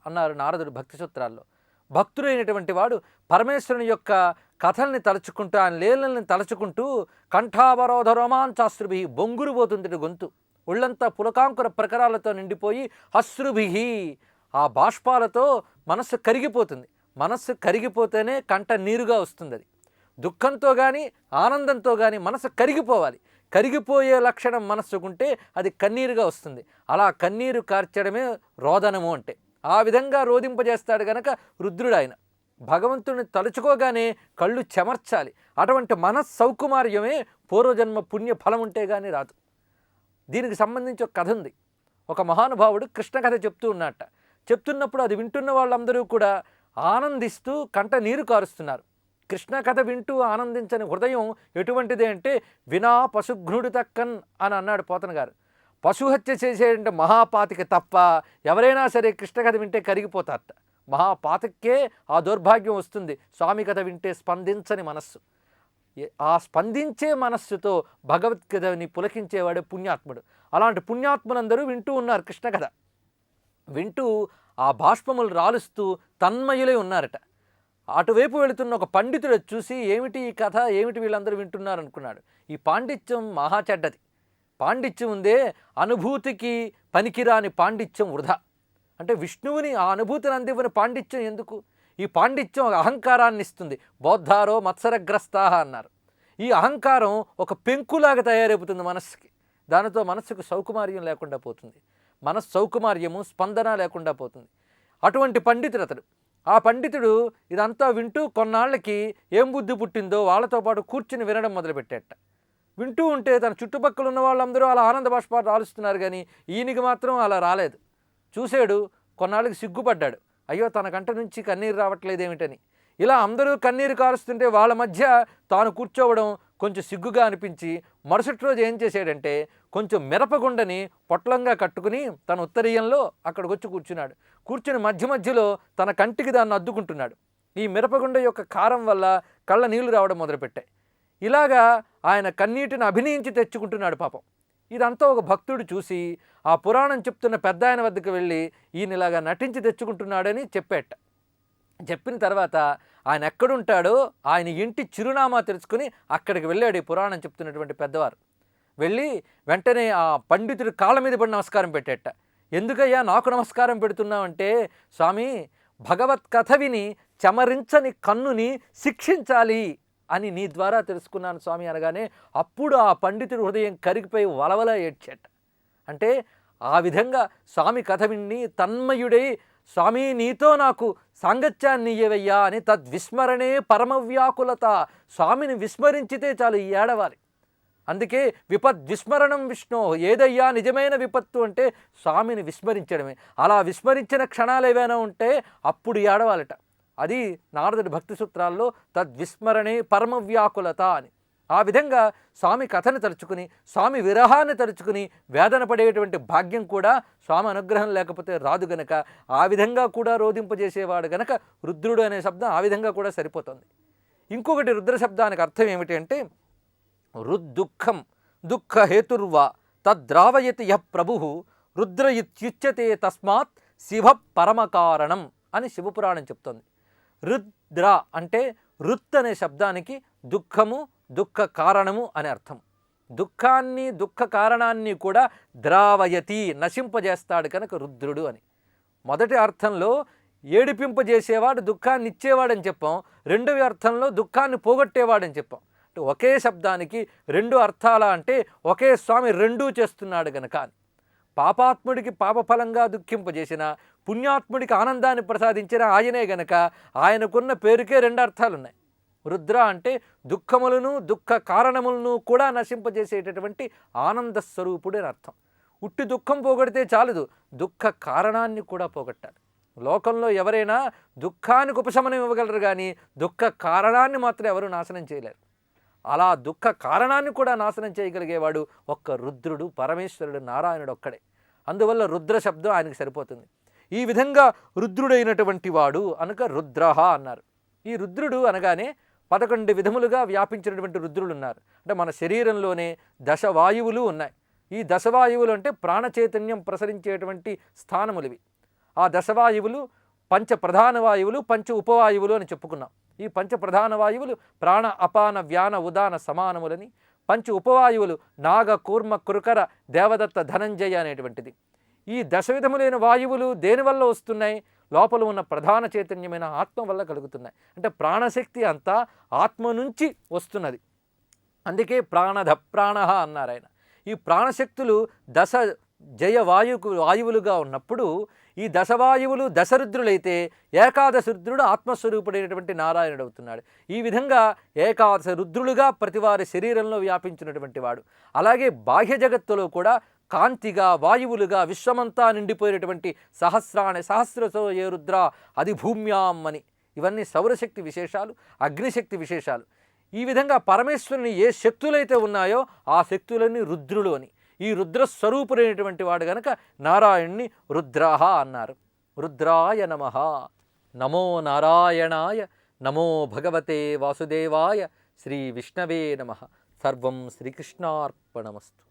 అన్నారు నారదుడు భక్తి సూత్రాల్లో. భక్తుడైనటువంటి వాడు పరమేశ్వరుని యొక్క కథల్ని తలుచుకుంటూ, ఆయన లీలల్ని తలుచుకుంటూ కంఠావరోధ రోమాంచాశ్రుభి బొంగురు పోతుంది గొంతు, ఒళ్ళంతా పులకాంకుర ప్రకరాలతో నిండిపోయి అశ్రుభి ఆ బాష్పాలతో మనస్సు కరిగిపోతుంది. మనస్సు కరిగిపోతేనే కంట నీరుగా వస్తుంది. అది దుఃఖంతో కానీ ఆనందంతో కానీ మనసు కరిగిపోవాలి. కరిగిపోయే లక్షణం మనస్సుకుంటే అది కన్నీరుగా వస్తుంది. అలా కన్నీరు కార్చడమే రోదనము అంటే. ఆ విధంగా రోధింపజేస్తాడు గనక రుద్రుడు ఆయన. భగవంతుని తలుచుకోగానే కళ్ళు చెమర్చాలి. అటువంటి మనస్సౌకుమార్యమే పూర్వజన్మ పుణ్య ఫలం ఉంటే గానీ రాదు. దీనికి సంబంధించి ఒక కథ ఉంది. ఒక మహానుభావుడు కృష్ణ కథ చెప్తూ ఉన్నట్ట. చెప్తున్నప్పుడు అది వింటున్న వాళ్ళందరూ కూడా ఆనందిస్తూ కంట నీరు కారుస్తున్నారు. కృష్ణ కథ వింటూ ఆనందించని హృదయం ఎటువంటిది అంటే, వినా పశుఘ్నుడు తక్కన్ అని అన్నాడు పోతన గారు. పశుహత్య చేసేటువంటి మహాపాతికి తప్ప ఎవరైనా సరే కృష్ణ కథ వింటే కరిగిపోతారట. మహాపాతకే ఆ దౌర్భాగ్యం వస్తుంది స్వామి కథ వింటే స్పందించని మనస్సు. ఆ స్పందించే మనస్సుతో భగవద్గీతని పులకించేవాడే పుణ్యాత్ముడు. అలాంటి పుణ్యాత్ములందరూ వింటూ ఉన్నారు కృష్ణ కథ. వింటూ ఆ బాష్పములు రాలుస్తూ తన్మయులై ఉన్నారట. అటువైపు వెళుతున్న ఒక పండితుడు చూసి, ఏమిటి ఈ కథ, ఏమిటి వీళ్ళందరూ వింటున్నారు అనుకున్నాడు. ఈ పాండిత్యం మహా చెడ్డది. పాండిత్యం ఉందే, అనుభూతికి పనికిరాని పాండిత్యం వృధా. అంటే విష్ణువుని ఆ అనుభూతిని అందివ్వని పాండిత్యం ఎందుకు? ఈ పాండిత్యం అహంకారాన్ని ఇస్తుంది. బౌద్ధారో మత్సరగ్రస్తాహ అన్నారు. ఈ అహంకారం ఒక పెంకులాగా తయారైపోతుంది మనస్సుకి. దానితో మనస్సుకు సౌకుమార్యం లేకుండా పోతుంది. మనస్సు సౌకుమార్యము స్పందన లేకుండా పోతుంది. అటువంటి పండితుడు అతడు. ఆ పండితుడు ఇదంతా వింటూ కొన్నాళ్ళకి ఏం బుద్ధి పుట్టిందో వాళ్ళతో పాటు కూర్చుని వినడం మొదలుపెట్టేట. వింటూ ఉంటే తన చుట్టుపక్కల ఉన్న వాళ్ళందరూ అలా ఆనంద బాష్పాలు రాలుస్తున్నారు, కానీ ఈయనకి మాత్రం అలా రాలేదు. చూశాడు, కొన్నాళ్ళకి సిగ్గుపడ్డాడు. అయ్యో, తన కంట నుంచి కన్నీరు రావట్లేదేమిటని. ఇలా అందరూ కన్నీరు కారుస్తుంటే వాళ్ళ మధ్య తాను కూర్చోవడం కొంచెం సిగ్గుగా అనిపించి మరుసటి రోజు ఏం చేశాడంటే, కొంచెం మిరపగుండని పొట్లంగా కట్టుకుని తన ఉత్తరీయంలో అక్కడికి వచ్చి కూర్చున్నాడు. కూర్చుని మధ్య మధ్యలో తన కంటికి దాన్ని అద్దుకుంటున్నాడు. ఈ మిరపగుండ యొక్క కారం వల్ల కళ్ళ నీళ్లు రావడం మొదలుపెట్టాయి. ఇలాగా ఆయన కన్నీటిని అభినయించి తెచ్చుకుంటున్నాడు పాపం. ఇదంతా ఒక భక్తుడు చూసి ఆ పురాణం చెప్తున్న పెద్ద ఆయన వద్దకు వెళ్ళి, ఈయన ఇలాగా నటించి తెచ్చుకుంటున్నాడని చెప్పేట. చెప్పిన తర్వాత ఆయన ఎక్కడుంటాడో ఆయన ఇంటి చిరునామా తెలుసుకుని అక్కడికి వెళ్ళాడు ఈ పురాణం చెప్తున్నటువంటి పెద్దవారు. వెళ్ళి వెంటనే ఆ పండితుడి కాళ్ళ మీద పడి నమస్కారం పెట్టేట. ఎందుకయ్యా నాకు నమస్కారం పెడుతున్నావంటే, స్వామి భగవత్ కథ విని చమరించని కన్నుని శిక్షించాలి అని నీ ద్వారా తెలుసుకున్నాను స్వామి అనగానే, అప్పుడు ఆ పండితుడి హృదయం కరిగిపోయి వలవల ఏడ్చేట. అంటే ఆ విధంగా స్వామి కథ విని తన్మయుడై, స్వామి నీతో నాకు సాంగత్యాన్ని ఇయ్యవయ్యా అని తద్విస్మరణే పరమవ్యాకులత. స్వామిని విస్మరించితే చాలు ఈ ఏడవాలి. అందుకే విపద్విస్మరణం విష్ణు. ఏదయ్యా నిజమైన విపత్తు అంటే స్వామిని విస్మరించడమే. అలా విస్మరించిన క్షణాలు ఏవైనా ఉంటే అప్పుడు ఏడవాలట. అది నారదుడి భక్తి సూత్రాల్లో తద్విస్మరణే పరమవ్యాకులత అని. ఆ విధంగా స్వామి కథను తలుచుకుని, స్వామి విరహాన్ని తలుచుకుని వేదన పడేటువంటి భాగ్యం కూడా స్వామి అనుగ్రహం లేకపోతే రాదు గనక, ఆ విధంగా కూడా రోధింపజేసేవాడు గనక రుద్రుడు అనే శబ్దం ఆ విధంగా కూడా సరిపోతుంది. ఇంకొకటి రుద్ర శబ్దానికి అర్థం ఏమిటి అంటే, రుద్దుఃఖం దుఃఖహేతుర్వా తద్రావయతి యః ప్రభుః రుద్ర ఇత్యుచ్యతే తస్మాత్ శివ పరమకారణం అని శివపురాణం చెప్తోంది. రుద్ర అంటే రుత్ అనే శబ్దానికి దుఃఖము, దుఃఖ కారణము అని అర్థం. దుఃఖాన్ని, దుఃఖ కారణాన్ని కూడా ద్రావయతి నశింపజేస్తాడు కనుక రుద్రుడు అని. మొదటి అర్థంలో ఏడిపింపజేసేవాడు, దుఃఖాన్ని ఇచ్చేవాడని చెప్పాం. రెండవ అర్థంలో దుఃఖాన్ని పోగొట్టేవాడని చెప్పాం. అంటే ఒకే శబ్దానికి రెండు అర్థాల అంటే ఒకే స్వామి రెండూ చేస్తున్నాడు గనక అని. పాపాత్ముడికి పాపఫలంగా దుఃఖింపజేసిన, పుణ్యాత్ముడికి ఆనందాన్ని ప్రసాదించిన ఆయనే గనక ఆయనకున్న పేరుకే రెండు అర్థాలున్నాయి. రుద్ర అంటే దుఃఖములను, దుఃఖ కారణములను కూడా నశింపజేసేటటువంటి ఆనంద స్వరూపుడు అని అర్థం. ఉట్టి దుఃఖం పోగొడితే చాలదు, దుఃఖ కారణాన్ని కూడా పోగొట్టాలి. లోకంలో ఎవరైనా దుఃఖానికి ఉపశమనం ఇవ్వగలరు, కానీ దుఃఖ కారణాన్ని మాత్రం ఎవరు నాశనం చేయలేరు. అలా దుఃఖ కారణాన్ని కూడా నాశనం చేయగలిగేవాడు ఒక్క రుద్రుడు, పరమేశ్వరుడు, నారాయణుడు ఒక్కడే. అందువల్ల రుద్ర శబ్దం ఆయనకి సరిపోతుంది. ఈ విధంగా రుద్రుడైనటువంటి వాడు అనగా రుద్రహ అన్నారు. ఈ రుద్రుడు అనగానే 11 విధములుగా వ్యాపించినటువంటి రుద్రులు ఉన్నారు. అంటే మన శరీరంలోనే దశవాయువులు ఉన్నాయి. ఈ దశవాయువులు అంటే ప్రాణచైతన్యం ప్రసరించేటువంటి స్థానములు. ఆ దశవాయువులు పంచ ప్రధాన వాయువులు, పంచ ఉపవాయువులు అని చెప్పుకున్నాం. ఈ పంచ ప్రధాన వాయువులు ప్రాణ, అపాన, వ్యాన, ఉదాన సమానములని. పంచ ఉపవాయువులు నాగ, కూర్మ, కృకర, దేవదత్త, ధనంజయ అనేటువంటిది. ఈ దశవిధములైన వాయువులు దేనివల్ల వస్తున్నాయి? లోపల ఉన్న ప్రధాన చైతన్యమైన ఆత్మ వల్ల కలుగుతున్నాయి. అంటే ప్రాణశక్తి అంతా ఆత్మ నుంచి వస్తున్నది. అందుకే ప్రాణధ ప్రాణ అన్నారు ఆయన. ఈ ప్రాణశక్తులు దశ వాయువులుగా ఉన్నప్పుడు ఈ దశవాయువులు దశరుద్రులైతే ఏకాదశ రుద్రుడు ఆత్మస్వరూపుడైనటువంటి నారాయణుడు అవుతున్నాడు. ఈ విధంగా ఏకాదశ రుద్రులుగా ప్రతివారి శరీరంలో వ్యాపించినటువంటి వాడు. అలాగే బాహ్య జగత్తులో కూడా కాంతిగా వాయువులుగా విశ్వమంతా నిండిపోయినటువంటి సహస్రసో ఏ రుద్ర అది భూమ్యాం అని, ఇవన్నీ సౌరశక్తి విశేషాలు, అగ్నిశక్తి విశేషాలు. ఈ విధంగా పరమేశ్వరుని ఏ శక్తులైతే ఉన్నాయో ఆ శక్తులన్నీ రుద్రులు అని, ఈ రుద్రస్వరూపుడైనటువంటి వాడు గనక నారాయణ్ణి రుద్రాహ అన్నారు. రుద్రాయ నమః. నమో నారాయణాయ. నమో భగవతే వాసుదేవాయ. శ్రీ విష్ణవే నమః. సర్వం శ్రీకృష్ణార్పణమస్తు.